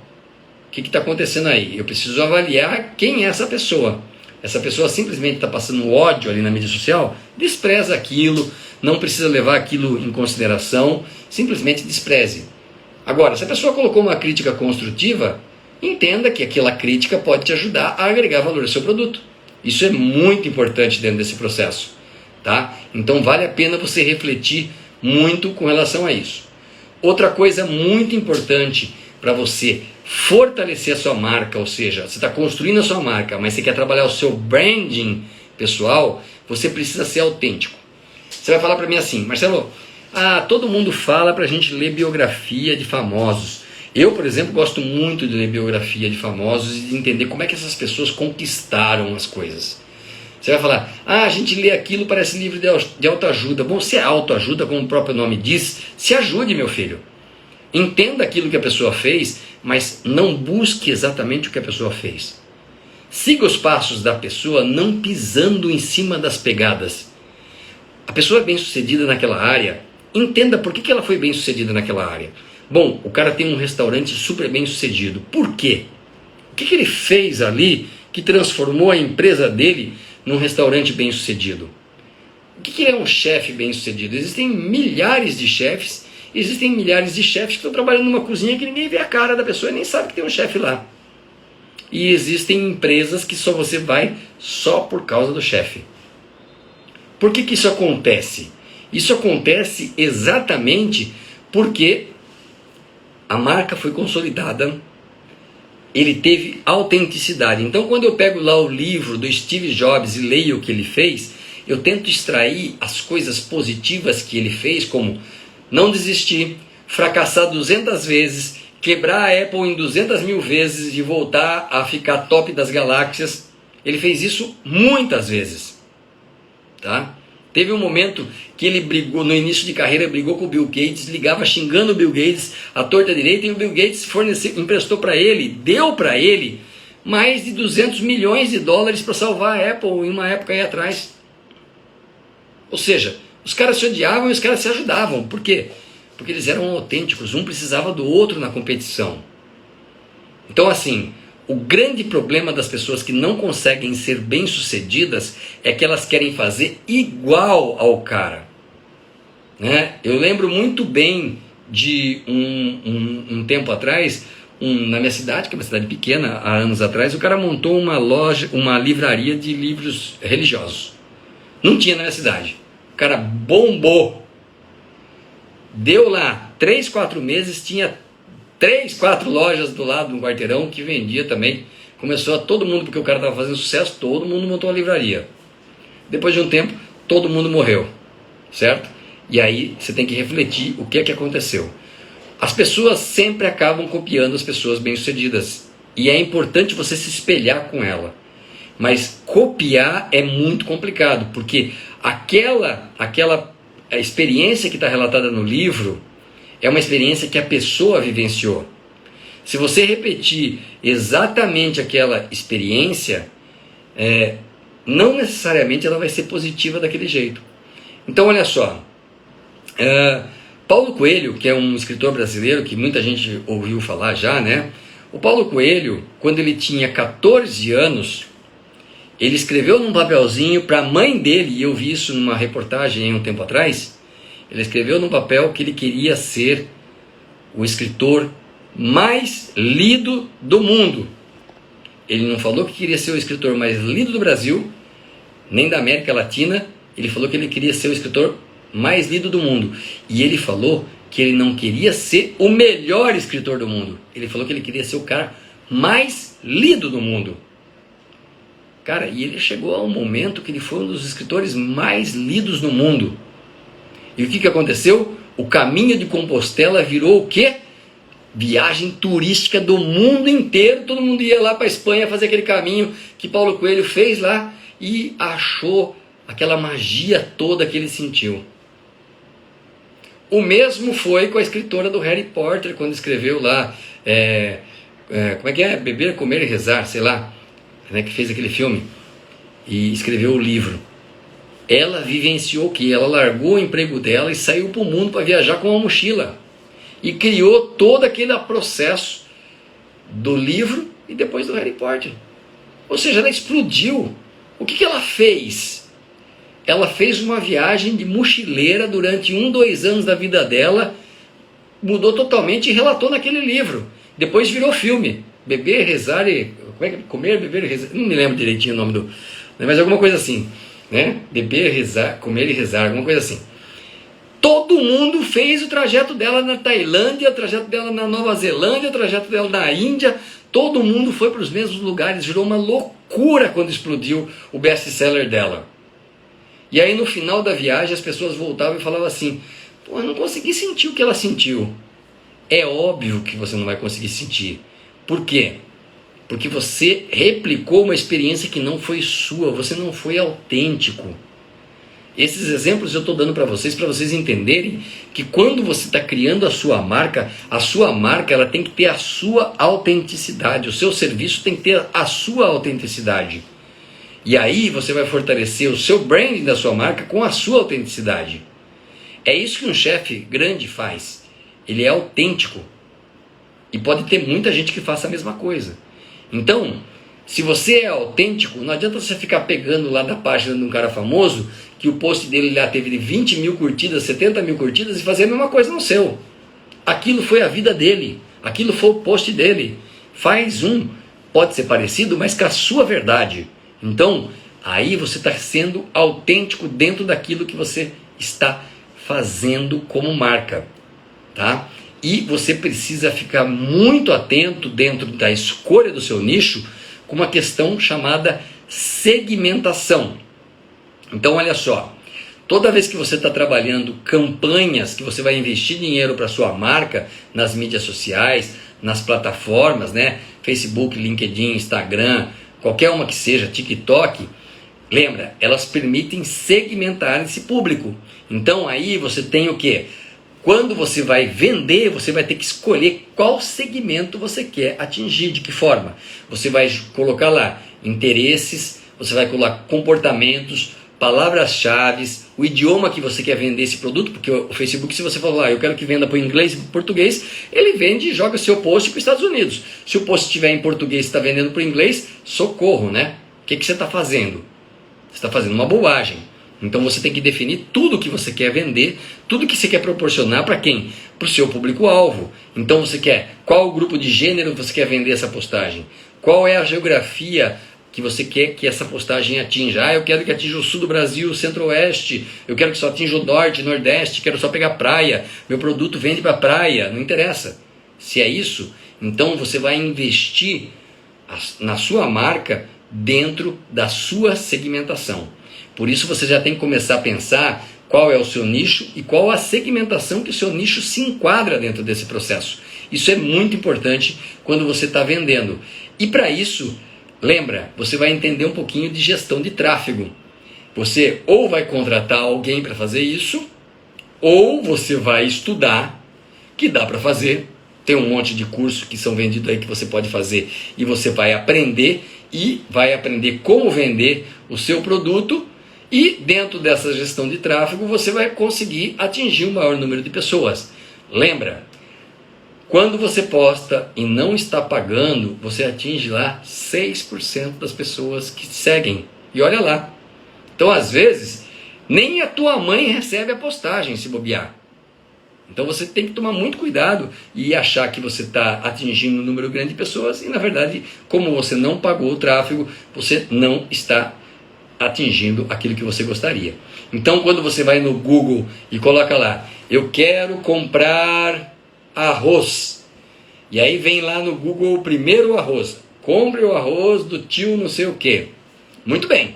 o que está acontecendo aí? Eu preciso avaliar quem é essa pessoa. Essa pessoa simplesmente está passando ódio ali na mídia social, despreza aquilo, não precisa levar aquilo em consideração, simplesmente despreze. Agora, se a pessoa colocou uma crítica construtiva, entenda que aquela crítica pode te ajudar a agregar valor ao seu produto. Isso é muito importante dentro desse processo, tá? Então vale a pena você refletir muito com relação a isso. Outra coisa muito importante para você fortalecer a sua marca, ou seja, você está construindo a sua marca, mas você quer trabalhar o seu branding pessoal, você precisa ser autêntico. Você vai falar para mim assim: Marcelo, todo mundo fala para a gente ler biografia de famosos. Eu, por exemplo, gosto muito de ler biografia de famosos e de entender como é que essas pessoas conquistaram as coisas. Você vai falar: a gente lê aquilo, parece livro de autoajuda. Bom, se é autoajuda, como o próprio nome diz, se ajude, meu filho. Entenda aquilo que a pessoa fez, mas não busque exatamente o que a pessoa fez. Siga os passos da pessoa, não pisando em cima das pegadas. A pessoa é bem sucedida naquela área, entenda por que ela foi bem sucedida naquela área. Bom, o cara tem um restaurante super bem sucedido. Por quê? O que ele fez ali que transformou a empresa dele num restaurante bem sucedido? O que é um chefe bem sucedido? Existem milhares de chefes, existem milhares de chefes que estão trabalhando numa cozinha que ninguém vê a cara da pessoa e nem sabe que tem um chefe lá. E existem empresas que só você vai só por causa do chefe. Por que isso acontece? Isso acontece exatamente porque a marca foi consolidada, ele teve autenticidade. Então, quando eu pego lá o livro do Steve Jobs e leio o que ele fez, eu tento extrair as coisas positivas que ele fez, como não desistir, fracassar 200 vezes, quebrar a Apple em 200 mil vezes e voltar a ficar top das galáxias. Ele fez isso muitas vezes, tá? Teve um momento que ele brigou, no início de carreira, brigou com o Bill Gates, ligava xingando o Bill Gates à torta direita, e o Bill Gates emprestou para ele, deu para ele mais de 200 milhões de dólares para salvar a Apple em uma época aí atrás. Ou seja, os caras se odiavam e os caras se ajudavam. Por quê? Porque eles eram autênticos, um precisava do outro na competição. Então, assim, o grande problema das pessoas que não conseguem ser bem-sucedidas é que elas querem fazer igual ao cara, né? Eu lembro muito bem de um tempo atrás, na minha cidade, que é uma cidade pequena, há anos atrás, o cara montou uma loja, uma livraria de livros religiosos. Não tinha na minha cidade. O cara bombou. Deu lá 3, 4 meses, tinha 3, 4 lojas do lado do quarteirão que vendia também. Começou a todo mundo, porque o cara estava fazendo sucesso, todo mundo montou uma livraria. Depois de um tempo, todo mundo morreu, certo? E aí você tem que refletir o que é que aconteceu. As pessoas sempre acabam copiando as pessoas bem-sucedidas. E é importante você se espelhar com ela. Mas copiar é muito complicado, porque aquela experiência que está relatada no livro é uma experiência que a pessoa vivenciou. Se você repetir exatamente aquela experiência, não necessariamente ela vai ser positiva daquele jeito. Então, olha só, Paulo Coelho, que é um escritor brasileiro que muita gente ouviu falar já, né? O Paulo Coelho, quando ele tinha 14 anos, ele escreveu num papelzinho para a mãe dele, e eu vi isso numa reportagem um tempo atrás. Ele escreveu num papel que ele queria ser o escritor mais lido do mundo. Ele não falou que queria ser o escritor mais lido do Brasil, nem da América Latina. Ele falou que ele queria ser o escritor mais lido do mundo. E ele falou que ele não queria ser o melhor escritor do mundo. Ele falou que ele queria ser o cara mais lido do mundo. Cara, e ele chegou a um momento que ele foi um dos escritores mais lidos no mundo. E o que aconteceu? O caminho de Compostela virou o quê? Viagem turística do mundo inteiro. Todo mundo ia lá para a Espanha fazer aquele caminho que Paulo Coelho fez lá e achou aquela magia toda que ele sentiu. O mesmo foi com a escritora do Harry Potter, quando escreveu lá, como é que é? Beber, Comer e Rezar, sei lá, né, que fez aquele filme e escreveu o livro. Ela vivenciou o que? Ela largou o emprego dela e saiu para o mundo para viajar com uma mochila. E criou todo aquele processo do livro e depois do Harry Potter. Ou seja, ela explodiu. O que ela fez? ela fez uma viagem de mochileira durante 2 anos da vida dela, mudou totalmente e relatou naquele livro. Depois virou filme. Beber, rezar e... Como é que é? Comer, beber e rezar. Não me lembro direitinho o nome do... Mas alguma coisa assim, né? Beber, rezar, comer e rezar, alguma coisa assim. Todo mundo fez o trajeto dela na Tailândia, o trajeto dela na Nova Zelândia, o trajeto dela na Índia. Todo mundo foi para os mesmos lugares. Virou uma loucura quando explodiu o best-seller dela. E aí no final da viagem as pessoas voltavam e falavam assim: pô, eu não consegui sentir o que ela sentiu. É óbvio que você não vai conseguir sentir. Por quê? Porque você replicou uma experiência que não foi sua, você não foi autêntico. Esses exemplos eu estou dando para vocês entenderem que quando você está criando a sua marca ela tem que ter a sua autenticidade, o seu serviço tem que ter a sua autenticidade. E aí você vai fortalecer o seu branding da sua marca com a sua autenticidade. É isso que um chefe grande faz. Ele é autêntico. E pode ter muita gente que faça a mesma coisa. Então, se você é autêntico, não adianta você ficar pegando lá da página de um cara famoso, que o post dele lá teve 20 mil curtidas, 70 mil curtidas, e fazer a mesma coisa no seu. Aquilo foi a vida dele. Aquilo foi o post dele. Faz um, pode ser parecido, mas com a sua verdade. Então, aí você está sendo autêntico dentro daquilo que você está fazendo como marca, tá? E você precisa ficar muito atento dentro da escolha do seu nicho com uma questão chamada segmentação. Então, olha só, toda vez que você está trabalhando campanhas que você vai investir dinheiro para sua marca nas mídias sociais, nas plataformas, né? Facebook, LinkedIn, Instagram, qualquer uma que seja, TikTok, lembra, elas permitem segmentar esse público. Então aí você tem o quê? Quando você vai vender, você vai ter que escolher qual segmento você quer atingir, de que forma. Você vai colocar lá interesses, você vai colocar comportamentos, palavras-chave, o idioma que você quer vender esse produto, porque o Facebook, se você falar, eu quero que venda para o inglês e para o português, ele vende e joga seu post para os Estados Unidos. Se o post estiver em português e está vendendo para o inglês, socorro, né? O que você está fazendo? Você está fazendo uma bobagem. Então você tem que definir tudo que você quer vender, tudo que você quer proporcionar para quem? Para o seu público-alvo. Então você quer, qual o grupo de gênero você quer vender essa postagem? Qual é a geografia que você quer que essa postagem atinja? Eu quero que atinja o sul do Brasil, o centro-oeste, eu quero que só atinja o norte, nordeste, quero só pegar praia, meu produto vende para praia, não interessa. Se é isso, então você vai investir na sua marca dentro da sua segmentação. Por isso você já tem que começar a pensar qual é o seu nicho e qual a segmentação que o seu nicho se enquadra dentro desse processo. Isso é muito importante quando você está vendendo. E para isso, lembra, você vai entender um pouquinho de gestão de tráfego. Você ou vai contratar alguém para fazer isso, ou você vai estudar, que dá para fazer. Tem um monte de cursos que são vendidos aí que você pode fazer e você vai aprender como vender o seu produto. E dentro dessa gestão de tráfego você vai conseguir atingir um maior número de pessoas. Lembra, quando você posta e não está pagando, você atinge lá 6% das pessoas que te seguem. E olha lá. Então às vezes nem a tua mãe recebe a postagem se bobear. Então você tem que tomar muito cuidado e achar que você está atingindo um número grande de pessoas e na verdade, como você não pagou o tráfego, você não está atingindo aquilo que você gostaria. Então quando você vai no Google e coloca lá, eu quero comprar arroz, e aí vem lá no Google o primeiro arroz, compre o arroz do tio não sei o que. Muito bem.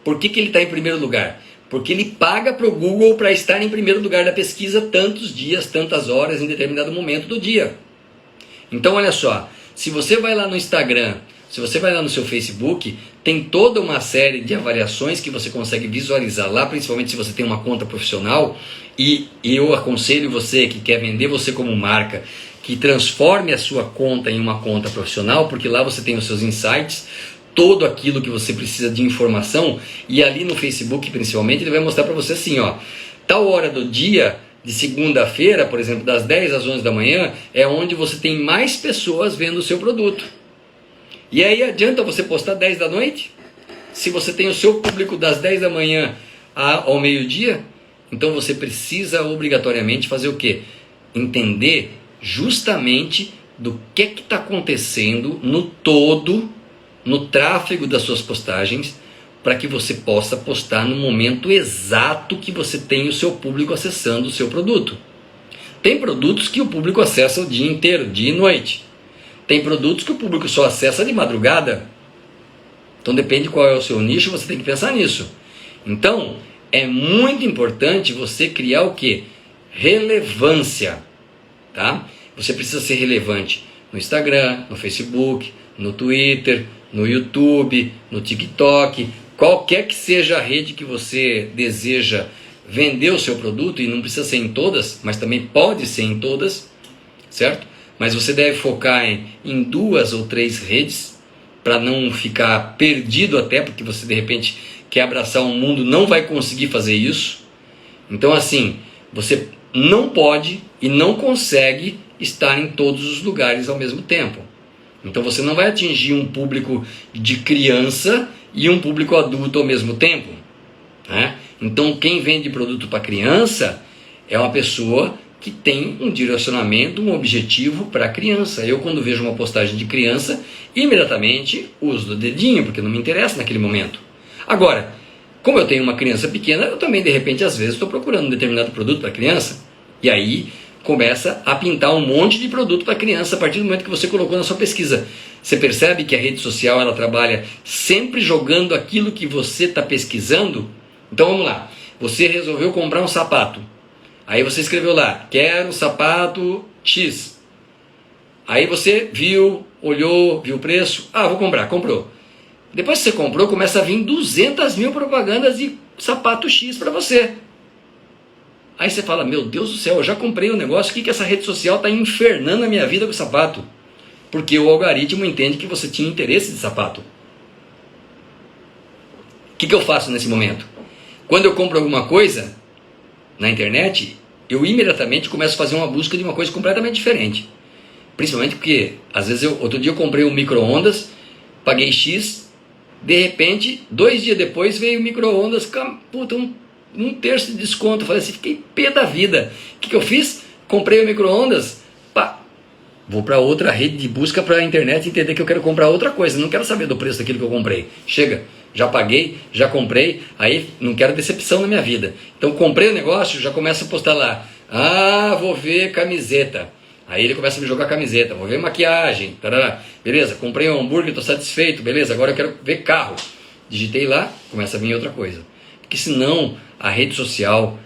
Por que ele está em primeiro lugar? Porque ele paga para o Google para estar em primeiro lugar da pesquisa tantos dias, tantas horas em determinado momento do dia. Então olha só, se você vai lá no Instagram, se você vai lá no seu Facebook, tem toda uma série de avaliações que você consegue visualizar lá, principalmente se você tem uma conta profissional, e eu aconselho você que quer vender você como marca, que transforme a sua conta em uma conta profissional, porque lá você tem os seus insights, todo aquilo que você precisa de informação, e ali no Facebook principalmente ele vai mostrar para você assim, ó, tal hora do dia, de segunda-feira, por exemplo, das 10 às 11 da manhã, é onde você tem mais pessoas vendo o seu produto. E aí adianta você postar 10 da noite? se você tem o seu público das 10 da manhã ao meio-dia, então você precisa obrigatoriamente fazer o quê? Entender justamente do que está acontecendo no todo, no tráfego das suas postagens, para que você possa postar no momento exato que você tem o seu público acessando o seu produto. Tem produtos que o público acessa o dia inteiro, dia e noite. Tem produtos que o público só acessa de madrugada. Então depende qual é o seu nicho, você tem que pensar nisso. Então é muito importante você criar o quê? Relevância, tá? Você precisa ser relevante no Instagram, no Facebook, no Twitter, no YouTube, no TikTok, qualquer que seja a rede que você deseja vender o seu produto, e não precisa ser em todas, mas também pode ser em todas, certo? Mas você deve focar em 2 ou 3 redes, para não ficar perdido até, porque você de repente quer abraçar um mundo, não vai conseguir fazer isso. Então assim, você não pode e não consegue estar em todos os lugares ao mesmo tempo. Então você não vai atingir um público de criança e um público adulto ao mesmo tempo, né? Então quem vende produto para criança é uma pessoa que tem um direcionamento, um objetivo para a criança. Eu, quando vejo uma postagem de criança, imediatamente uso o dedinho, porque não me interessa naquele momento. Agora, como eu tenho uma criança pequena, eu também de repente às vezes estou procurando um determinado produto para criança, e aí começa a pintar um monte de produto para criança a partir do momento que você colocou na sua pesquisa. Você percebe que a rede social ela trabalha sempre jogando aquilo que você está pesquisando? Então vamos lá, você resolveu comprar um sapato, aí você escreveu lá, quero um sapato X, aí você viu, olhou, viu o preço, vou comprar, comprou. Depois que você comprou, começa a vir 200 mil propagandas de sapato X para você. Aí você fala, meu Deus do céu, eu já comprei o negócio, o que essa rede social está infernando a minha vida com o sapato? Porque o algoritmo entende que você tinha interesse de sapato. O que eu faço nesse momento? Quando eu compro alguma coisa na internet, eu imediatamente começo a fazer uma busca de uma coisa completamente diferente. Principalmente porque, às vezes, outro dia eu comprei um micro-ondas, paguei X, de repente, 2 dias depois veio o micro-ondas com um terço de desconto. Eu falei assim, fiquei pé da vida. O que eu fiz? Comprei o micro-ondas, vou para outra rede de busca para a internet entender que eu quero comprar outra coisa, não quero saber do preço daquilo que eu comprei. Chega, já paguei, já comprei, aí não quero decepção na minha vida. Então comprei o negócio, já começo a postar lá, vou ver camiseta. Aí ele começa a me jogar camiseta, vou ver maquiagem, tarará. Beleza, comprei um hambúrguer, estou satisfeito, beleza, agora eu quero ver carro. Digitei lá, começa a vir outra coisa. Porque senão a rede social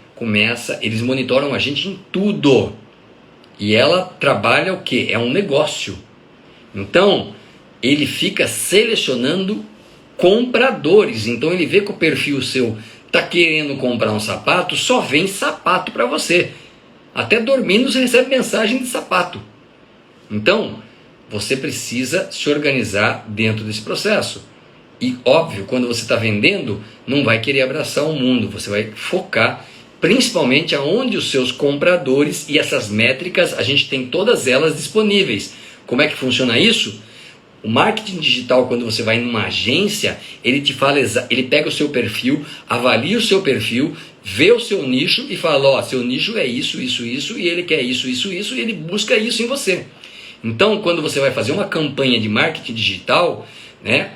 eles monitoram a gente em tudo. E ela trabalha o quê? É um negócio. Então, ele fica selecionando compradores. Então ele vê que o perfil seu está querendo comprar um sapato, só vem sapato para você. Até dormindo você recebe mensagem de sapato. Então, você precisa se organizar dentro desse processo. E óbvio, quando você está vendendo, não vai querer abraçar o mundo. Você vai focar principalmente aonde os seus compradores, e essas métricas, a gente tem todas elas disponíveis. Como é que funciona isso? O marketing digital, quando você vai numa agência, ele te fala, ele pega o seu perfil, avalia o seu perfil, vê o seu nicho e fala, seu nicho é isso, isso, isso, e ele quer isso, isso, isso, e ele busca isso em você. Então, quando você vai fazer uma campanha de marketing digital, né,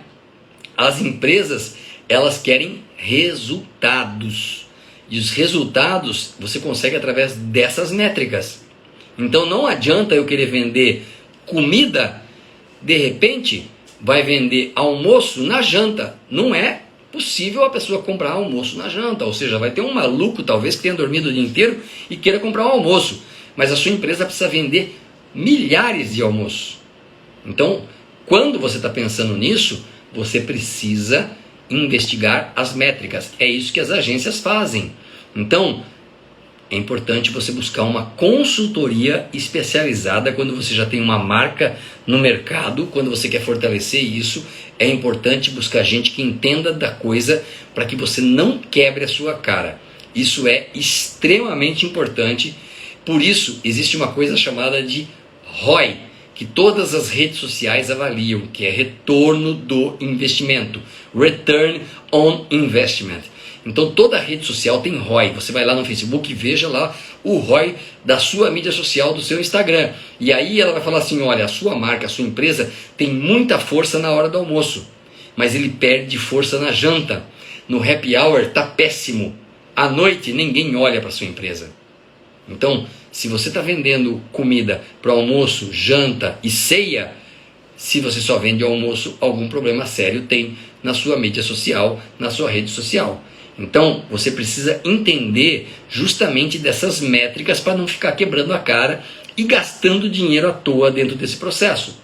as empresas, elas querem resultados. E os resultados você consegue através dessas métricas. Então não adianta eu querer vender comida, de repente vai vender almoço na janta. Não é possível a pessoa comprar almoço na janta. Ou seja, vai ter um maluco talvez que tenha dormido o dia inteiro e queira comprar um almoço. Mas a sua empresa precisa vender milhares de almoços. Então, quando você está pensando nisso, você precisa investigar as métricas. É isso que as agências fazem. Então, é importante você buscar uma consultoria especializada quando você já tem uma marca no mercado, quando você quer fortalecer isso. É importante buscar gente que entenda da coisa para que você não quebre a sua cara. Isso é extremamente importante. Por isso, existe uma coisa chamada de ROI, que todas as redes sociais avaliam, que é retorno do investimento, Return on Investment. Então toda rede social tem ROI. Você vai lá no Facebook e veja lá o ROI da sua mídia social, do seu Instagram. E aí ela vai falar assim, olha, a sua marca, a sua empresa tem muita força na hora do almoço, mas ele perde força na janta. No happy hour tá péssimo. À noite ninguém olha para sua empresa. Então, se você está vendendo comida para almoço, janta e ceia, se você só vende almoço, algum problema sério tem na sua mídia social, na sua rede social. Então, você precisa entender justamente dessas métricas para não ficar quebrando a cara e gastando dinheiro à toa dentro desse processo.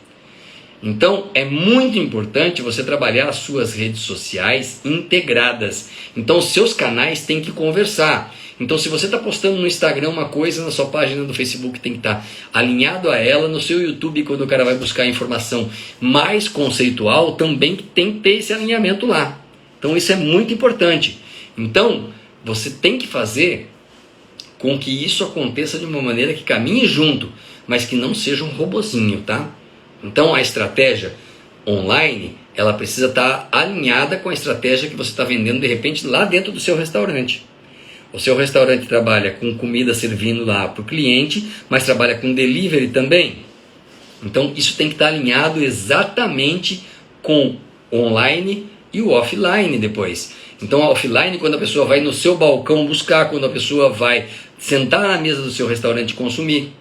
Então, é muito importante você trabalhar as suas redes sociais integradas. Então, os seus canais têm que conversar. Então, se você está postando no Instagram uma coisa, na sua página do Facebook tem que estar alinhado a ela. No seu YouTube, quando o cara vai buscar informação mais conceitual, também tem que ter esse alinhamento lá. Então, isso é muito importante. Então, você tem que fazer com que isso aconteça de uma maneira que caminhe junto, mas que não seja um robozinho, tá? Então, a estratégia online, ela precisa estar alinhada com a estratégia que você está vendendo, de repente, lá dentro do seu restaurante. O seu restaurante trabalha com comida servindo lá para o cliente, mas trabalha com delivery também. Então, isso tem que estar alinhado exatamente com o online e o offline depois. Então, offline, quando a pessoa vai no seu balcão buscar, quando a pessoa vai sentar na mesa do seu restaurante e consumir,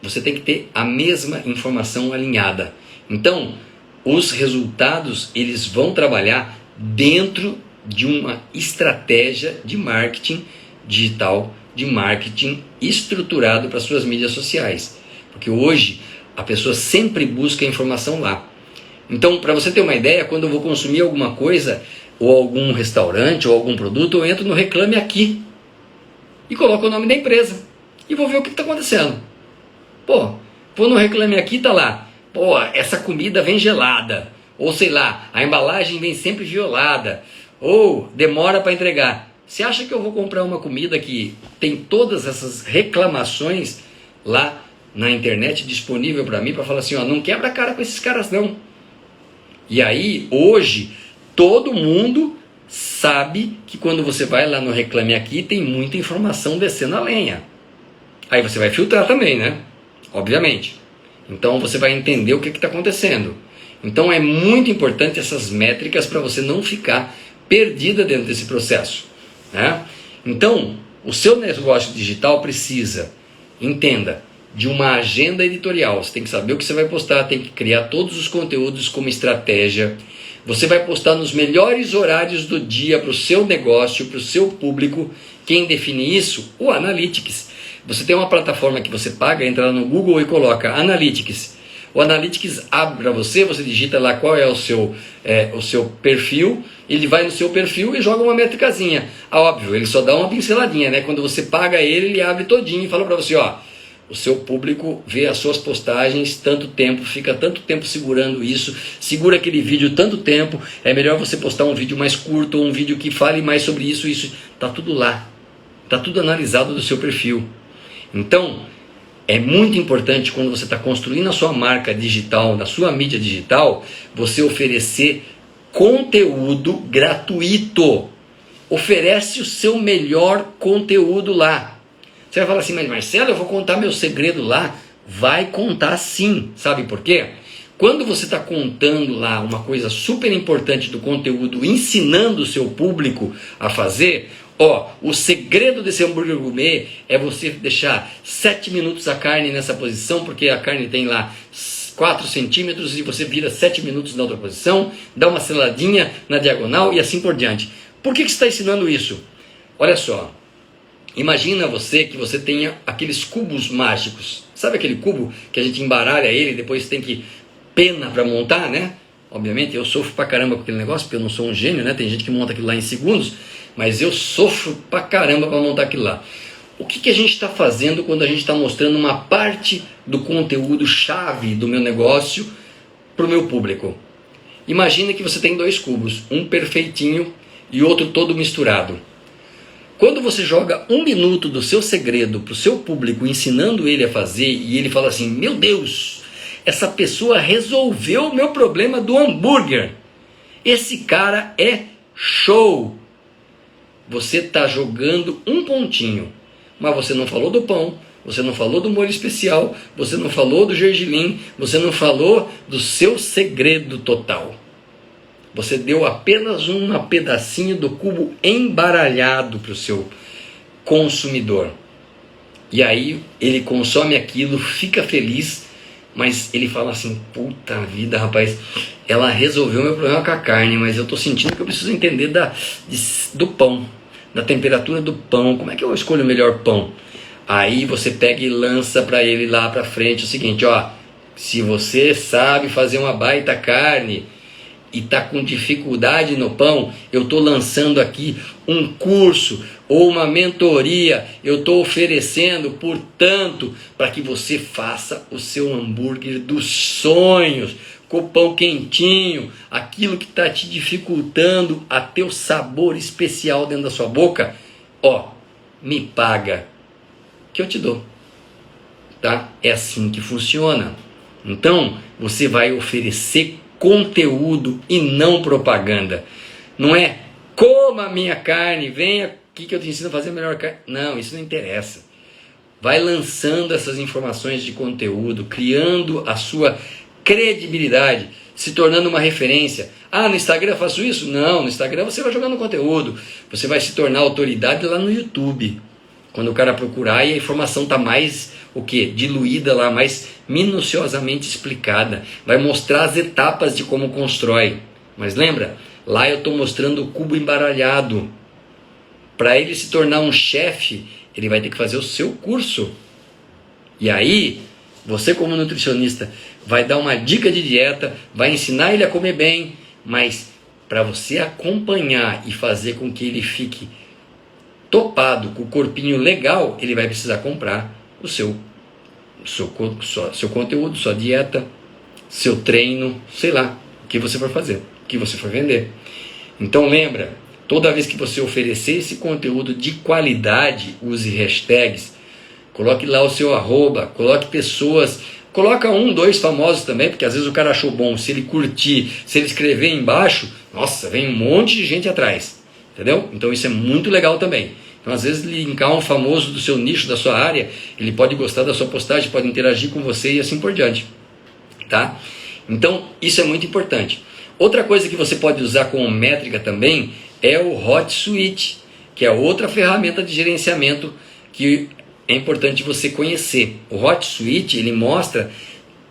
você tem que ter a mesma informação alinhada. Então, os resultados, eles vão trabalhar dentro de uma estratégia de marketing digital, de marketing estruturado para suas mídias sociais. Porque hoje, a pessoa sempre busca informação lá. Então, para você ter uma ideia, quando eu vou consumir alguma coisa, ou algum restaurante, ou algum produto, eu entro no Reclame Aqui e coloco o nome da empresa e vou ver o que está acontecendo. Pô, vou no Reclame Aqui, tá lá, pô, essa comida vem gelada, ou sei lá, a embalagem vem sempre violada, ou demora para entregar. Você acha que eu vou comprar uma comida que tem todas essas reclamações lá na internet disponível para mim, para falar assim, ó, não quebra a cara com esses caras não. E aí, hoje, todo mundo sabe que quando você vai lá no Reclame Aqui, tem muita informação descendo a lenha. Aí você vai filtrar também, né? Obviamente. Então você vai entender o que está acontecendo. Então é muito importante essas métricas para você não ficar perdida dentro desse processo, né? Então, o seu negócio digital precisa, entenda, de uma agenda editorial. Você tem que saber o que você vai postar, tem que criar todos os conteúdos como estratégia. Você vai postar nos melhores horários do dia para o seu negócio, para o seu público. Quem define isso? O Analytics. Você tem uma plataforma que você paga, entra lá no Google e coloca Analytics. O Analytics abre para você, você digita lá qual é o seu perfil, ele vai no seu perfil e joga uma métricazinha. Óbvio, ele só dá uma pinceladinha, né? Quando você paga ele, ele abre todinho e fala para você, ó, o seu público vê as suas postagens tanto tempo, fica tanto tempo segurando isso, segura aquele vídeo tanto tempo, é melhor você postar um vídeo mais curto ou um vídeo que fale mais sobre isso, tá tudo lá, tá tudo analisado do seu perfil. Então, é muito importante quando você está construindo a sua marca digital, na sua mídia digital, você oferecer conteúdo gratuito. Oferece o seu melhor conteúdo lá. Você vai falar assim, mas Marcelo, eu vou contar meu segredo lá? Vai contar sim. Sabe por quê? Quando você está contando lá uma coisa super importante do conteúdo, ensinando o seu público a fazer, ó, o segredo desse hambúrguer gourmet é você deixar 7 minutos a carne nessa posição, porque a carne tem lá 4 centímetros e você vira 7 minutos na outra posição, dá uma seladinha na diagonal e assim por diante. Por que você está ensinando isso? Olha só, imagina você que você tenha aqueles cubos mágicos. Sabe aquele cubo que a gente embaralha ele e depois tem que pena para montar, né? Obviamente eu sofro pra caramba com aquele negócio, porque eu não sou um gênio, né? Tem gente que monta aquilo lá em segundos, mas eu sofro pra caramba para montar aquilo lá. O que a gente está fazendo quando a gente está mostrando uma parte do conteúdo chave do meu negócio para o meu público? Imagina que você tem 2 cubos, um perfeitinho e outro todo misturado. Quando você joga 1 minuto do seu segredo para o seu público, ensinando ele a fazer, e ele fala assim, meu Deus, essa pessoa resolveu o meu problema do hambúrguer. Esse cara é show. Você está jogando um pontinho, mas você não falou do pão, você não falou do molho especial, você não falou do gergelim, você não falou do seu segredo total. Você deu apenas um pedacinho do cubo embaralhado para o seu consumidor. E aí ele consome aquilo, fica feliz, mas ele fala assim, puta vida, rapaz, ela resolveu meu problema com a carne, mas eu estou sentindo que eu preciso entender do pão, da temperatura do pão, como é que eu escolho o melhor pão? Aí você pega e lança para ele lá para frente o seguinte, ó, se você sabe fazer uma baita carne e está com dificuldade no pão, eu estou lançando aqui um curso ou uma mentoria, eu estou oferecendo, portanto, para que você faça o seu hambúrguer dos sonhos, com o pão quentinho, aquilo que está te dificultando a ter o sabor especial dentro da sua boca, ó, me paga, que eu te dou, tá? É assim que funciona. Então, você vai oferecer conteúdo e não propaganda. Não é, coma a minha carne, venha aqui que eu te ensino a fazer a melhor carne. Não, isso não interessa. Vai lançando essas informações de conteúdo, criando a sua credibilidade, se tornando uma referência. Ah, no Instagram eu faço isso? Não, no Instagram você vai jogando conteúdo. Você vai se tornar autoridade lá no YouTube. Quando o cara procurar e a informação está mais, diluída lá, mais minuciosamente explicada. Vai mostrar as etapas de como constrói. Mas lembra, lá eu estou mostrando o cubo embaralhado. Para ele se tornar um chefe, ele vai ter que fazer o seu curso. E aí, você como nutricionista vai dar uma dica de dieta, vai ensinar ele a comer bem, mas para você acompanhar e fazer com que ele fique topado, com o corpinho legal, ele vai precisar comprar o seu conteúdo, sua dieta, seu treino, sei lá, o que você for fazer, o que você for vender. Então lembra, toda vez que você oferecer esse conteúdo de qualidade, use hashtags, coloque lá o seu arroba, coloque pessoas, coloca 1, 2 famosos também, porque às vezes o cara achou bom, se ele curtir, se ele escrever embaixo, nossa, vem um monte de gente atrás, entendeu? Então isso é muito legal também. Então às vezes linkar um famoso do seu nicho, da sua área, ele pode gostar da sua postagem, pode interagir com você e assim por diante, tá? Então isso é muito importante. Outra coisa que você pode usar como métrica também é o HotSuite, que é outra ferramenta de gerenciamento que é importante você conhecer. O HotSuite, ele mostra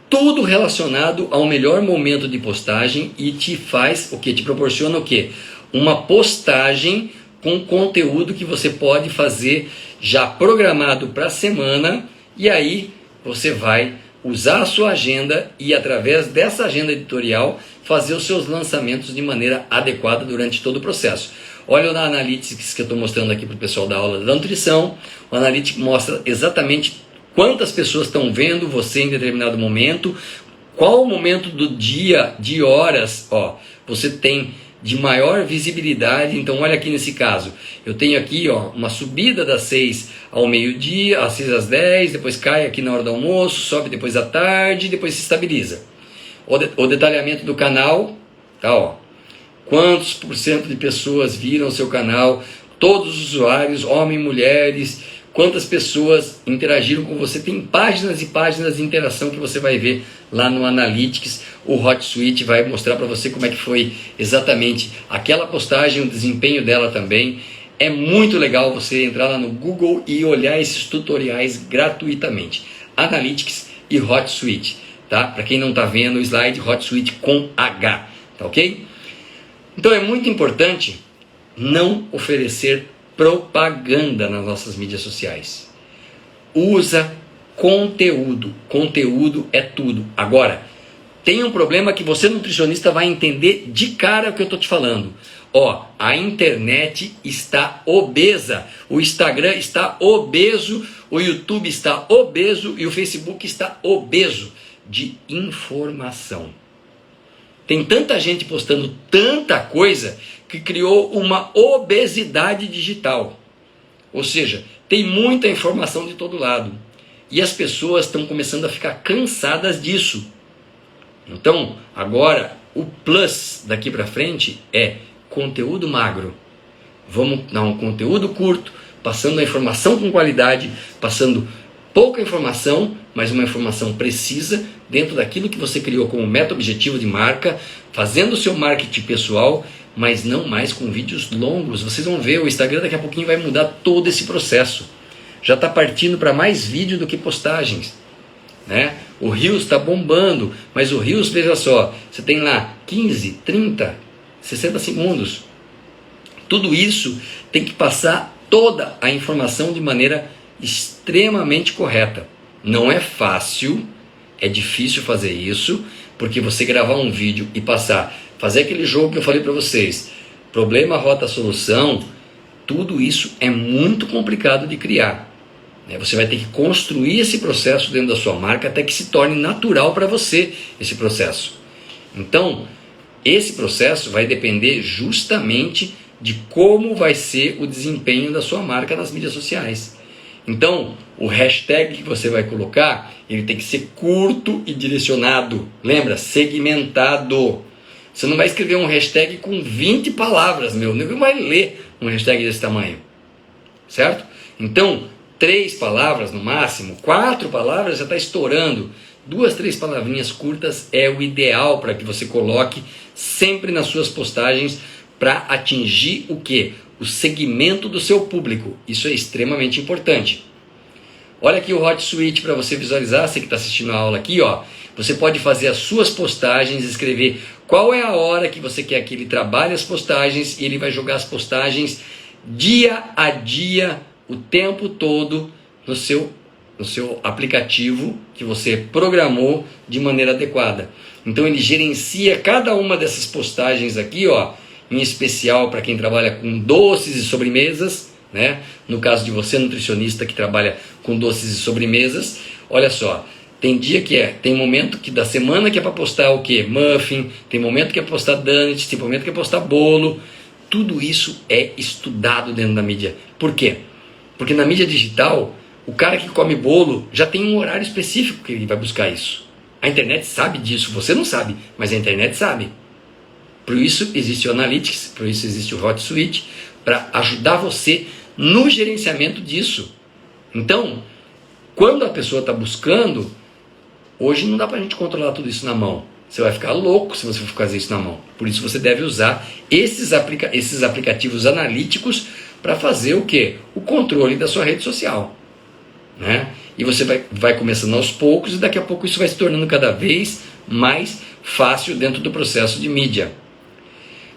tudo relacionado ao melhor momento de postagem e te faz o que? Te proporciona o que? Uma postagem com conteúdo que você pode fazer já programado para a semana, e aí você vai usar a sua agenda e através dessa agenda editorial fazer os seus lançamentos de maneira adequada durante todo o processo. Olha na Analytics que eu estou mostrando aqui para o pessoal da aula da nutrição. O Analytics mostra exatamente quantas pessoas estão vendo você em determinado momento, qual o momento do dia, de horas, você tem de maior visibilidade. Então olha aqui nesse caso, eu tenho aqui uma subida das 6 ao meio-dia, às 6 às 10, depois cai aqui na hora do almoço, sobe depois à tarde, depois se estabiliza. O detalhamento do canal, tá, quantos por cento de pessoas viram o seu canal, todos os usuários, homens e mulheres, quantas pessoas interagiram com você, tem páginas e páginas de interação que você vai ver lá no Analytics. O HotSuite vai mostrar para você como é que foi exatamente aquela postagem, o desempenho dela também. É muito legal você entrar lá no Google e olhar esses tutoriais gratuitamente. Analytics e HotSuite, tá? Para quem não está vendo o slide, HotSuite com H, tá ok? Então é muito importante não oferecer propaganda nas nossas mídias sociais. Usa conteúdo. Conteúdo é tudo. Agora, tem um problema que você, nutricionista, vai entender de cara o que eu estou te falando. A internet está obesa, o Instagram está obeso, o YouTube está obeso e o Facebook está obeso de informação. Tem tanta gente postando tanta coisa que criou uma obesidade digital. Ou seja, tem muita informação de todo lado. E as pessoas estão começando a ficar cansadas disso. Então, agora, o plus daqui para frente é conteúdo magro. Vamos dar um conteúdo curto, passando a informação com qualidade, passando pouca informação, mas uma informação precisa, dentro daquilo que você criou como meta objetivo de marca, fazendo o seu marketing pessoal, mas não mais com vídeos longos. Vocês vão ver, o Instagram daqui a pouquinho vai mudar todo esse processo. Já está partindo para mais vídeo do que postagens, né? O Reels está bombando, mas o Reels, veja só, você tem lá 15, 30, 60 segundos. Tudo isso tem que passar toda a informação de maneira extremamente correta. Não é fácil, é difícil fazer isso, porque você gravar um vídeo e fazer aquele jogo que eu falei para vocês, problema, rota, solução, tudo isso é muito complicado de criar. Você vai ter que construir esse processo dentro da sua marca até que se torne natural para você esse processo. Então, esse processo vai depender justamente de como vai ser o desempenho da sua marca nas mídias sociais. Então, o hashtag que você vai colocar, ele tem que ser curto e direcionado. Lembra? Segmentado. Você não vai escrever um hashtag com 20 palavras, ninguém vai ler um hashtag desse tamanho. Certo? Então, 3 palavras no máximo, 4 palavras já está estourando. 2, 3 palavrinhas curtas é o ideal para que você coloque sempre nas suas postagens para atingir o quê? O segmento do seu público. Isso é extremamente importante. Olha aqui o Hot Suite para você visualizar, você que está assistindo a aula aqui, ó. Você pode fazer as suas postagens, escrever qual é a hora que você quer que ele trabalhe as postagens e ele vai jogar as postagens dia a dia, o tempo todo no seu aplicativo que você programou de maneira adequada. Então ele gerencia cada uma dessas postagens aqui, ó, em especial para quem trabalha com doces e sobremesas, né? No caso de você, nutricionista que trabalha com doces e sobremesas, olha só, tem dia tem momento que da semana que é para postar o quê? Muffin, tem momento que é para postar donuts, tem momento que é para postar bolo. Tudo isso é estudado dentro da mídia. Por quê? Porque na mídia digital, o cara que come bolo já tem um horário específico que ele vai buscar isso. A internet sabe disso, você não sabe, mas a internet sabe. Por isso existe o Analytics, por isso existe o Hot Suite, para ajudar você no gerenciamento disso. Então, quando a pessoa está buscando, hoje não dá para a gente controlar tudo isso na mão. Você vai ficar louco se você for fazer isso na mão. Por isso você deve usar esses aplicativos analíticos para fazer o quê? O controle da sua rede social. Né? E você vai começando aos poucos e daqui a pouco isso vai se tornando cada vez mais fácil dentro do processo de mídia.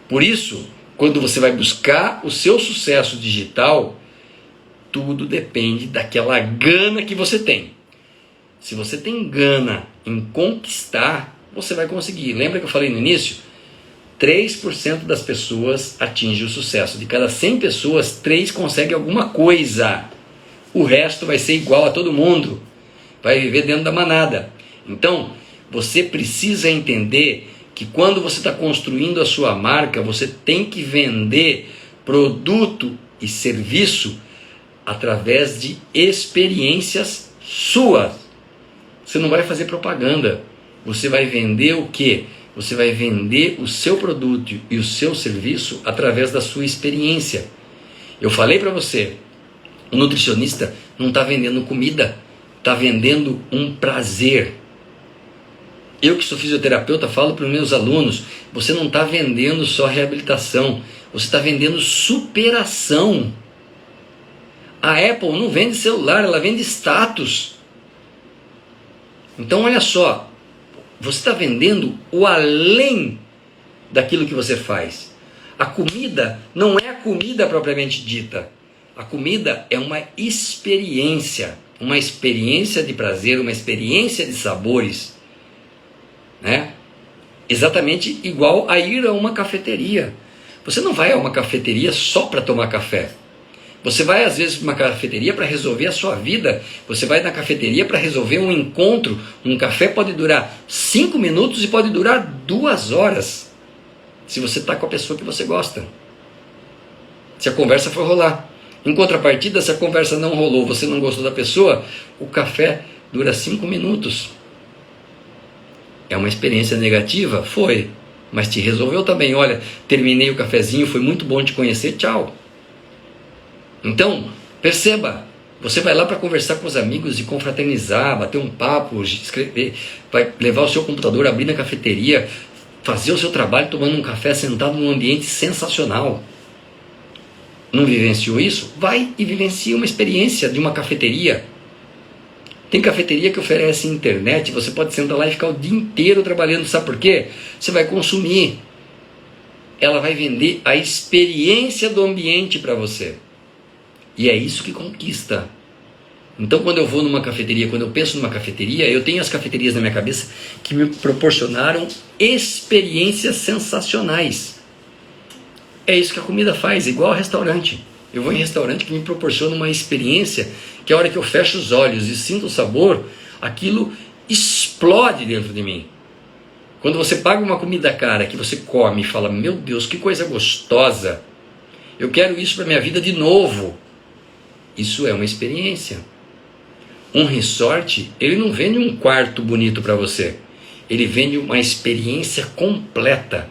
Por isso, quando você vai buscar o seu sucesso digital, tudo depende daquela gana que você tem. Se você tem gana em conquistar, você vai conseguir. Lembra que eu falei no início? 3% das pessoas atingem o sucesso. De cada 100 pessoas, 3 conseguem alguma coisa. O resto vai ser igual a todo mundo. Vai viver dentro da manada. Então, você precisa entender que quando você está construindo a sua marca, você tem que vender produto e serviço através de experiências suas. Você não vai fazer propaganda. Você vai vender o quê? Você vai vender o seu produto e o seu serviço através da sua experiência. Eu falei para você, o nutricionista não está vendendo comida, está vendendo um prazer. Eu que sou fisioterapeuta falo para os meus alunos, você não está vendendo só reabilitação, você está vendendo superação. A Apple não vende celular, ela vende status. Então olha só, você está vendendo o além daquilo que você faz. A comida não é a comida propriamente dita. A comida é uma experiência de prazer, uma experiência de sabores. Né? Exatamente igual a ir a uma cafeteria. Você não vai a uma cafeteria só para tomar café. Você vai às vezes para uma cafeteria para resolver a sua vida. Você vai na cafeteria para resolver um encontro. Um café pode durar 5 minutos e pode durar 2 horas. Se você está com a pessoa que você gosta. Se a conversa for rolar. Em contrapartida, se a conversa não rolou, você não gostou da pessoa, o café dura 5 minutos. É uma experiência negativa? Foi. Mas te resolveu também. Olha, terminei o cafezinho, foi muito bom te conhecer, tchau. Então, perceba, você vai lá para conversar com os amigos e confraternizar, bater um papo, escrever, vai levar o seu computador, abrir na cafeteria, fazer o seu trabalho tomando um café sentado num ambiente sensacional. Não vivenciou isso? Vai e vivencia uma experiência de uma cafeteria. Tem cafeteria que oferece internet, você pode sentar lá e ficar o dia inteiro trabalhando, sabe por quê? Você vai consumir. Ela vai vender a experiência do ambiente para você. E é isso que conquista. Então, quando eu vou numa cafeteria, quando eu penso numa cafeteria, eu tenho as cafeterias na minha cabeça que me proporcionaram experiências sensacionais. É isso que a comida faz, igual ao restaurante. Eu vou em restaurante que me proporciona uma experiência que a hora que eu fecho os olhos e sinto o sabor, aquilo explode dentro de mim. Quando você paga uma comida cara, que você come e fala, meu Deus, que coisa gostosa, eu quero isso para minha vida de novo. Isso é uma experiência. Um resort, ele não vende um quarto bonito para você. Ele vende uma experiência completa.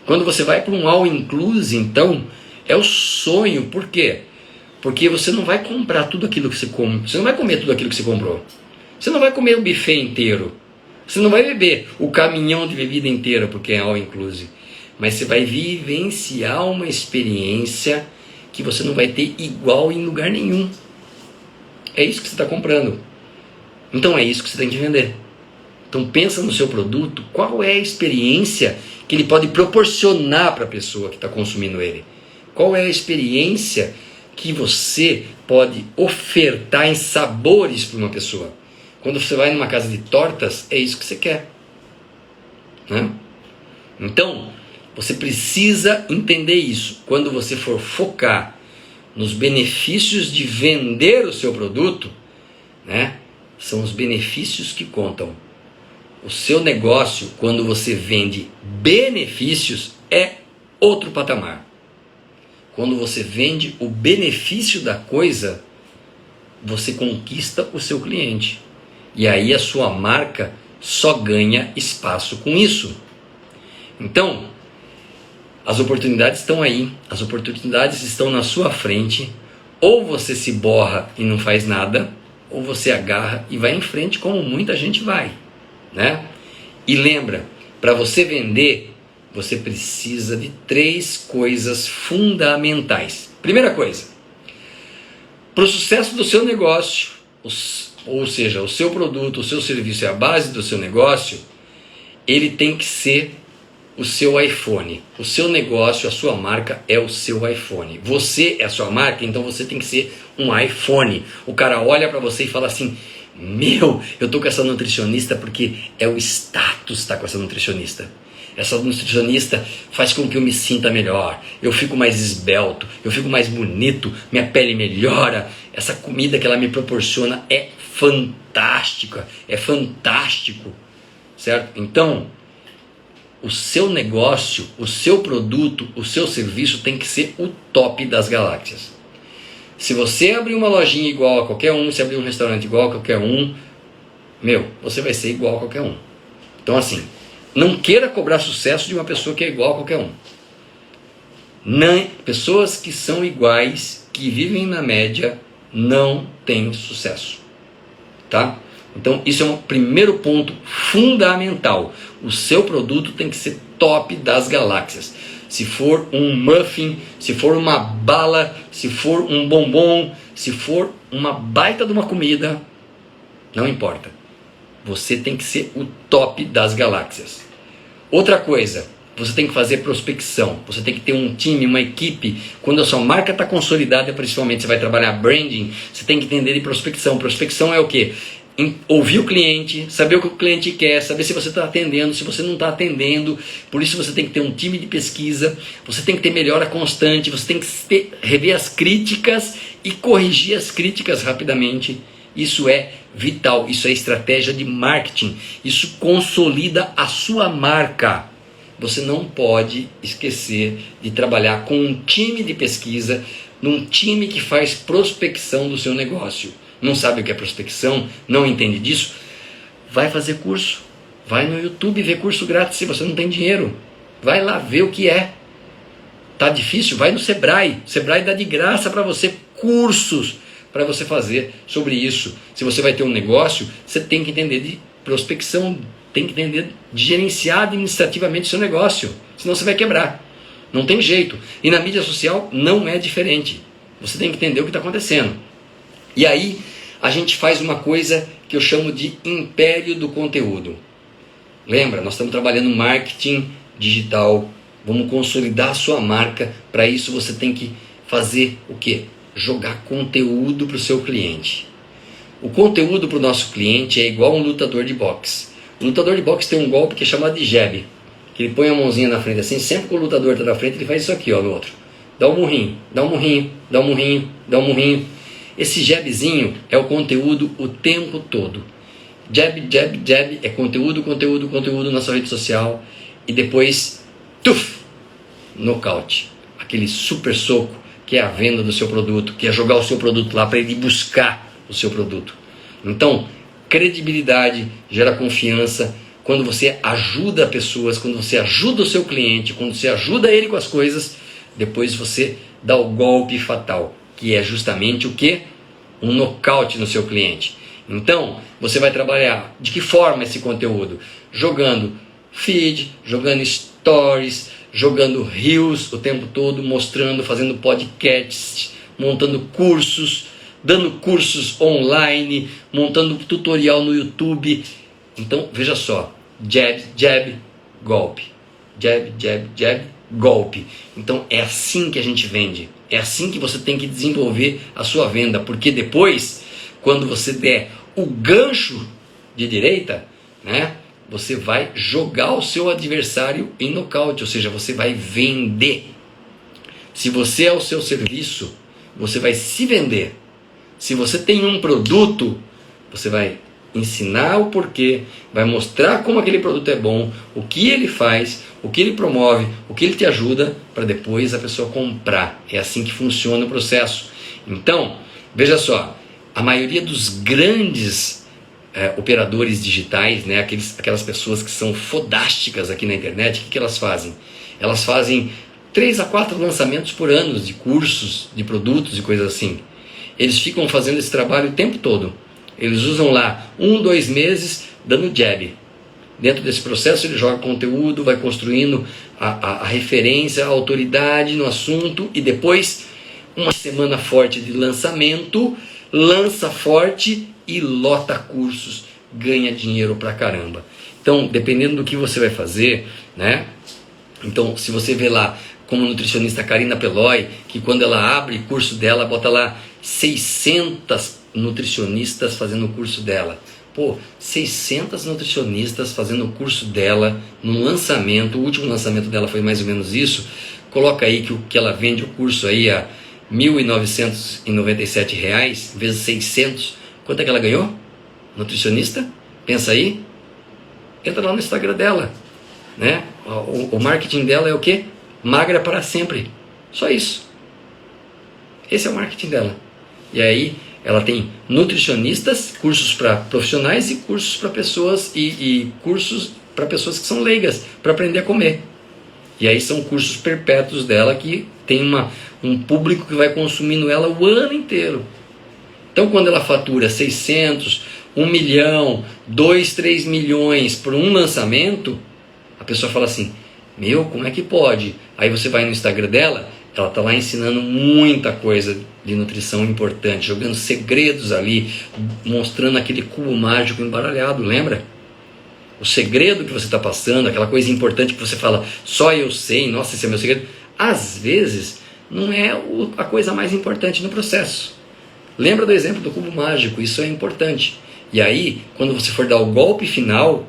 Quando você vai para um all-inclusive, então, é o sonho. Por quê? Porque você não vai comprar tudo aquilo que você come. Você não vai comer tudo aquilo que você comprou. Você não vai comer o buffet inteiro. Você não vai beber o caminhão de bebida inteira, porque é all-inclusive. Mas você vai vivenciar uma experiência que você não vai ter igual em lugar nenhum. É isso que você está comprando. Então é isso que você tem que vender. Então pensa no seu produto, qual é a experiência que ele pode proporcionar para a pessoa que está consumindo ele. Qual é a experiência que você pode ofertar em sabores para uma pessoa. Quando você vai numa casa de tortas, é isso que você quer, né? Então, você precisa entender isso. Quando você for focar nos benefícios de vender o seu produto, né, são os benefícios que contam. O seu negócio, quando você vende benefícios, é outro patamar. Quando você vende o benefício da coisa, você conquista o seu cliente. E aí a sua marca só ganha espaço com isso. Então, as oportunidades estão aí, as oportunidades estão na sua frente. Ou você se borra e não faz nada, ou você agarra e vai em frente, como muita gente vai, né? E lembra, para você vender, você precisa de 3 coisas fundamentais. Primeira coisa, para o sucesso do seu negócio, ou seja, o seu produto, o seu serviço é a base do seu negócio, ele tem que ser o seu iPhone. O seu negócio, a sua marca é o seu iPhone. Você é a sua marca, então você tem que ser um iPhone. O cara olha para você e fala assim: meu, eu tô com essa nutricionista porque é o status estar com essa nutricionista. Essa nutricionista faz com que eu me sinta melhor, eu fico mais esbelto, eu fico mais bonito, minha pele melhora. Essa comida que ela me proporciona é fantástica, é fantástico, certo? Então, o seu negócio, o seu produto, o seu serviço tem que ser o top das galáxias. Se você abrir uma lojinha igual a qualquer um, se abrir um restaurante igual a qualquer um, você vai ser igual a qualquer um. Então assim, não queira cobrar sucesso de uma pessoa que é igual a qualquer um. Pessoas que são iguais, que vivem na média, não têm sucesso. Tá? Então isso é um primeiro ponto fundamental. O seu produto tem que ser top das galáxias. Se for um muffin, se for uma bala, se for um bombom, se for uma baita de uma comida, não importa. Você tem que ser o top das galáxias. Outra coisa, você tem que fazer prospecção. Você tem que ter um time, uma equipe. Quando a sua marca está consolidada, principalmente você vai trabalhar branding, você tem que entender de prospecção. Prospecção é o quê? Ouvir o cliente, saber o que o cliente quer, saber se você está atendendo, se você não está atendendo. Por isso você tem que ter um time de pesquisa, você tem que ter melhora constante, você tem que rever as críticas e corrigir as críticas rapidamente. Isso é vital, isso é estratégia de marketing, isso consolida a sua marca. Você não pode esquecer de trabalhar com um time de pesquisa, num time que faz prospecção do seu negócio. Não sabe o que é prospecção, não entende disso, vai fazer curso. Vai no YouTube ver curso grátis se você não tem dinheiro. Vai lá ver o que é. Tá difícil? Vai no Sebrae. O Sebrae dá de graça para você cursos para você fazer sobre isso. Se você vai ter um negócio, você tem que entender de prospecção, tem que entender de gerenciar administrativamente o seu negócio. Senão você vai quebrar. Não tem jeito. E na mídia social não é diferente. Você tem que entender o que está acontecendo. E aí a gente faz uma coisa que eu chamo de império do conteúdo. Lembra, nós estamos trabalhando marketing digital. Vamos consolidar a sua marca. Para isso você tem que fazer o quê? Jogar conteúdo para o seu cliente. O conteúdo para o nosso cliente é igual um lutador de boxe. O lutador de boxe tem um golpe que é chamado de jab. Que ele põe a mãozinha na frente assim, sempre que o lutador está na frente, ele faz isso aqui, ó, no outro. Dá um murrinho, dá um murrinho, dá um murrinho, dá um murrinho. Esse jabzinho é o conteúdo o tempo todo. Jab, jab, jab é conteúdo, conteúdo, conteúdo na sua rede social. E depois, tuf, nocaute. Aquele super soco que é a venda do seu produto, que é jogar o seu produto lá para ele buscar o seu produto. Então, credibilidade gera confiança. Quando você ajuda pessoas, quando você ajuda o seu cliente, quando você ajuda ele com as coisas, depois você dá o golpe fatal, que é justamente o quê? Um nocaute no seu cliente. Então, você vai trabalhar de que forma esse conteúdo? Jogando feed, jogando stories, jogando reels o tempo todo, mostrando, fazendo podcasts, montando cursos, dando cursos online, montando tutorial no YouTube. Então, veja só, jab, jab, golpe. Jab, jab, jab, golpe. Então, é assim que a gente vende. É assim que você tem que desenvolver a sua venda. Porque depois, quando você der o gancho de direita, né, você vai jogar o seu adversário em nocaute. Ou seja, você vai vender. Se você é o seu serviço, você vai se vender. Se você tem um produto, você vai ensinar o porquê, vai mostrar como aquele produto é bom, o que ele faz, o que ele promove, o que ele te ajuda, para depois a pessoa comprar. É assim que funciona o processo. Então, veja só, a maioria dos grandes operadores digitais, né, aquelas pessoas que são fodásticas aqui na internet, o que elas fazem? Elas fazem 3 a 4 lançamentos por ano de cursos, de produtos e coisas assim. Eles ficam fazendo esse trabalho o tempo todo. Eles usam lá 1, 2 meses dando jab. Dentro desse processo ele joga conteúdo, vai construindo a referência, a autoridade no assunto, e depois uma semana forte de lançamento, lança forte e lota cursos, ganha dinheiro pra caramba. Então, dependendo do que você vai fazer, né? Então, se você vê lá como nutricionista Karina Peloy, que quando ela abre o curso dela, bota lá 600 nutricionistas fazendo o curso dela. Pô, 600 nutricionistas fazendo o curso dela no lançamento. O último lançamento dela foi mais ou menos isso. Coloca aí que ela vende o curso aí a R$ 1.997 vezes 600. Quanto é que ela ganhou? Nutricionista? Pensa aí. Entra lá no Instagram dela, né? O marketing dela é o quê? Magra para sempre. Só isso. Esse é o marketing dela. E aí ela tem nutricionistas, cursos para profissionais e cursos para pessoas e cursos para pessoas que são leigas, para aprender a comer. E aí são cursos perpétuos dela que tem um público que vai consumindo ela o ano inteiro. Então, quando ela fatura 600, 1 milhão, 2, 3 milhões por um lançamento, a pessoa fala assim, meu, como é que pode? Aí você vai no Instagram dela, ela está lá ensinando muita coisa de nutrição importante, jogando segredos ali, mostrando aquele cubo mágico embaralhado, lembra? O segredo que você está passando, aquela coisa importante que você fala, só eu sei, nossa, esse é meu segredo. Às vezes, não é a coisa mais importante no processo. Lembra do exemplo do cubo mágico, isso é importante. E aí, quando você for dar o golpe final,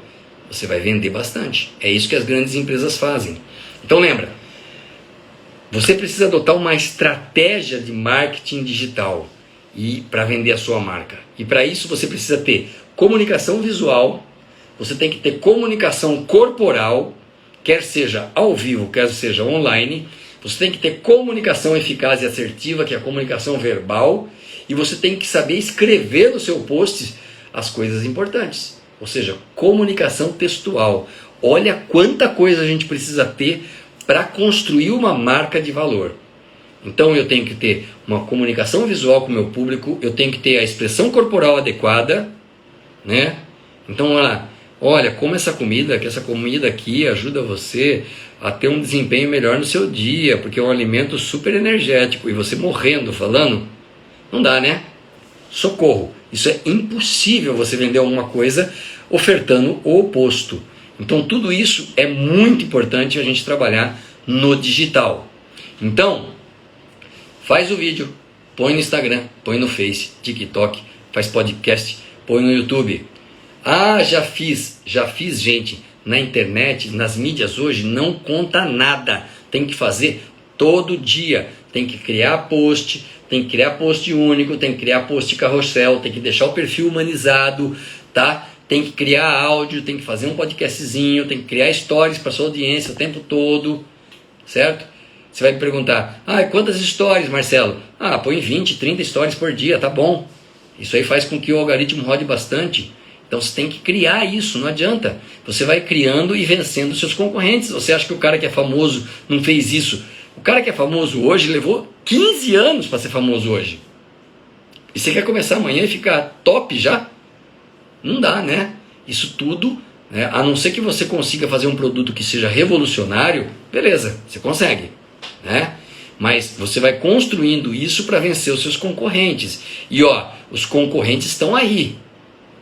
você vai vender bastante. É isso que as grandes empresas fazem. Então lembra, você precisa adotar uma estratégia de marketing digital e para vender a sua marca. E para isso você precisa ter comunicação visual, você tem que ter comunicação corporal, quer seja ao vivo, quer seja online. Você tem que ter comunicação eficaz e assertiva, que é a comunicação verbal. E você tem que saber escrever no seu post as coisas importantes. ou seja, comunicação textual. Olha quanta coisa a gente precisa ter para construir uma marca de valor. Então eu tenho que ter uma comunicação visual com o meu público, eu tenho que ter a expressão corporal adequada, né? Então olha como essa comida aqui ajuda você a ter um desempenho melhor no seu dia, porque é um alimento super energético, e você morrendo falando, não dá, né? Socorro, isso é impossível você vender alguma coisa ofertando o oposto. Então tudo isso é muito importante a gente trabalhar no digital. Então, faz o vídeo, põe no Instagram, põe no Face, TikTok, faz podcast, põe no YouTube. Ah, já fiz, gente, na internet, nas mídias hoje, não conta nada. Tem que fazer todo dia, tem que criar post, tem que criar post único, tem que criar post carrossel, tem que deixar o perfil humanizado, tá? Tem que criar áudio, tem que fazer um podcastzinho, tem que criar stories para sua audiência o tempo todo, certo? Você vai me perguntar, quantas stories, Marcelo? Põe 20, 30 stories por dia, tá bom. Isso aí faz com que o algoritmo rode bastante. Então você tem que criar isso, não adianta. Você vai criando e vencendo seus concorrentes. Você acha que o cara que é famoso não fez isso? O cara que é famoso hoje levou 15 anos para ser famoso hoje. E você quer começar amanhã e ficar top já? Não dá, né? Isso tudo, né? A não ser que você consiga fazer um produto que seja revolucionário, beleza, você consegue, né? Mas você vai construindo isso para vencer os seus concorrentes. E os concorrentes estão aí.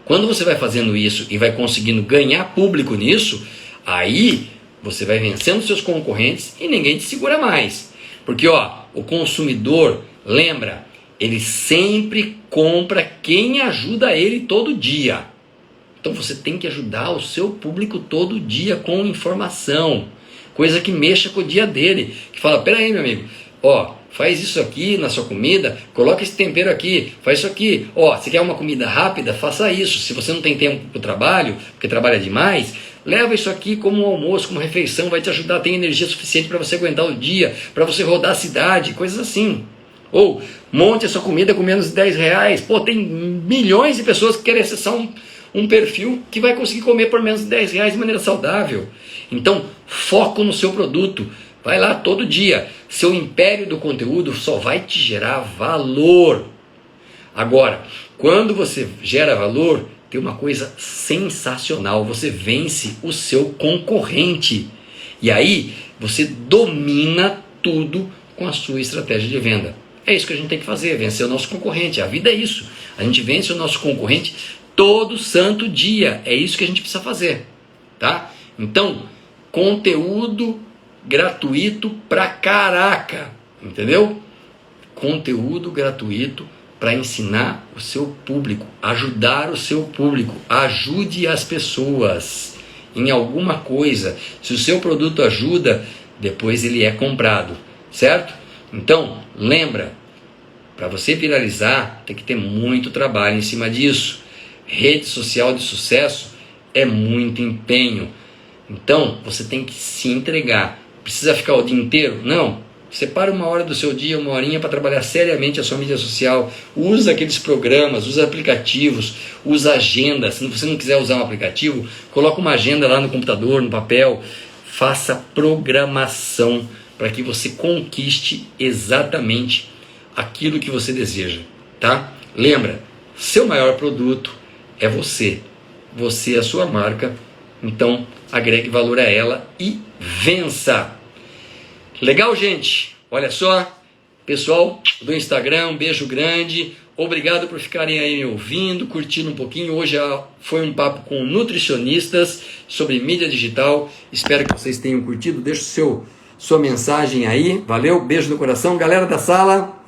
Quando você vai fazendo isso e vai conseguindo ganhar público nisso, aí você vai vencendo seus concorrentes e ninguém te segura mais. Porque o consumidor, lembra, ele sempre compra quem ajuda ele todo dia. Então você tem que ajudar o seu público todo dia com informação, coisa que mexa com o dia dele, que fala, peraí meu amigo, faz isso aqui na sua comida, coloca esse tempero aqui, faz isso aqui, você quer uma comida rápida, faça isso. Se você não tem tempo para o trabalho, porque trabalha demais, leva isso aqui como um almoço, como refeição, vai te ajudar a ter energia suficiente para você aguentar o dia, para você rodar a cidade, coisas assim. Ou monte a sua comida com menos de 10 reais. Tem milhões de pessoas que querem acessar um perfil que vai conseguir comer por menos de 10 reais de maneira saudável. Então, foco no seu produto. Vai lá todo dia. Seu império do conteúdo só vai te gerar valor. Agora, quando você gera valor, tem uma coisa sensacional. Você vence o seu concorrente. E aí, você domina tudo com a sua estratégia de venda. É isso que a gente tem que fazer, vencer o nosso concorrente. A vida é isso. A gente vence o nosso concorrente todo santo dia. É isso que a gente precisa fazer, tá? Então, conteúdo gratuito pra caraca, entendeu? Conteúdo gratuito para ensinar o seu público, ajudar o seu público. Ajude as pessoas em alguma coisa. Se o seu produto ajuda, depois ele é comprado, certo? Então, lembra, para você viralizar, tem que ter muito trabalho em cima disso. Rede social de sucesso é muito empenho. Então, você tem que se entregar. Precisa ficar o dia inteiro? Não. Separa uma hora do seu dia, uma horinha para trabalhar seriamente a sua mídia social. Usa aqueles programas, usa aplicativos, usa agenda. Se você não quiser usar um aplicativo, coloca uma agenda lá no computador, no papel. Faça programação para que você conquiste exatamente aquilo que você deseja, tá? Lembra, seu maior produto é você. Você é a sua marca, então agregue valor a ela e vença. Legal, gente? Olha só, pessoal do Instagram, um beijo grande. Obrigado por ficarem aí me ouvindo, curtindo um pouquinho. Hoje foi um papo com nutricionistas sobre mídia digital. Espero que vocês tenham curtido. Deixa sua mensagem aí. Valeu, beijo no coração. Galera da sala,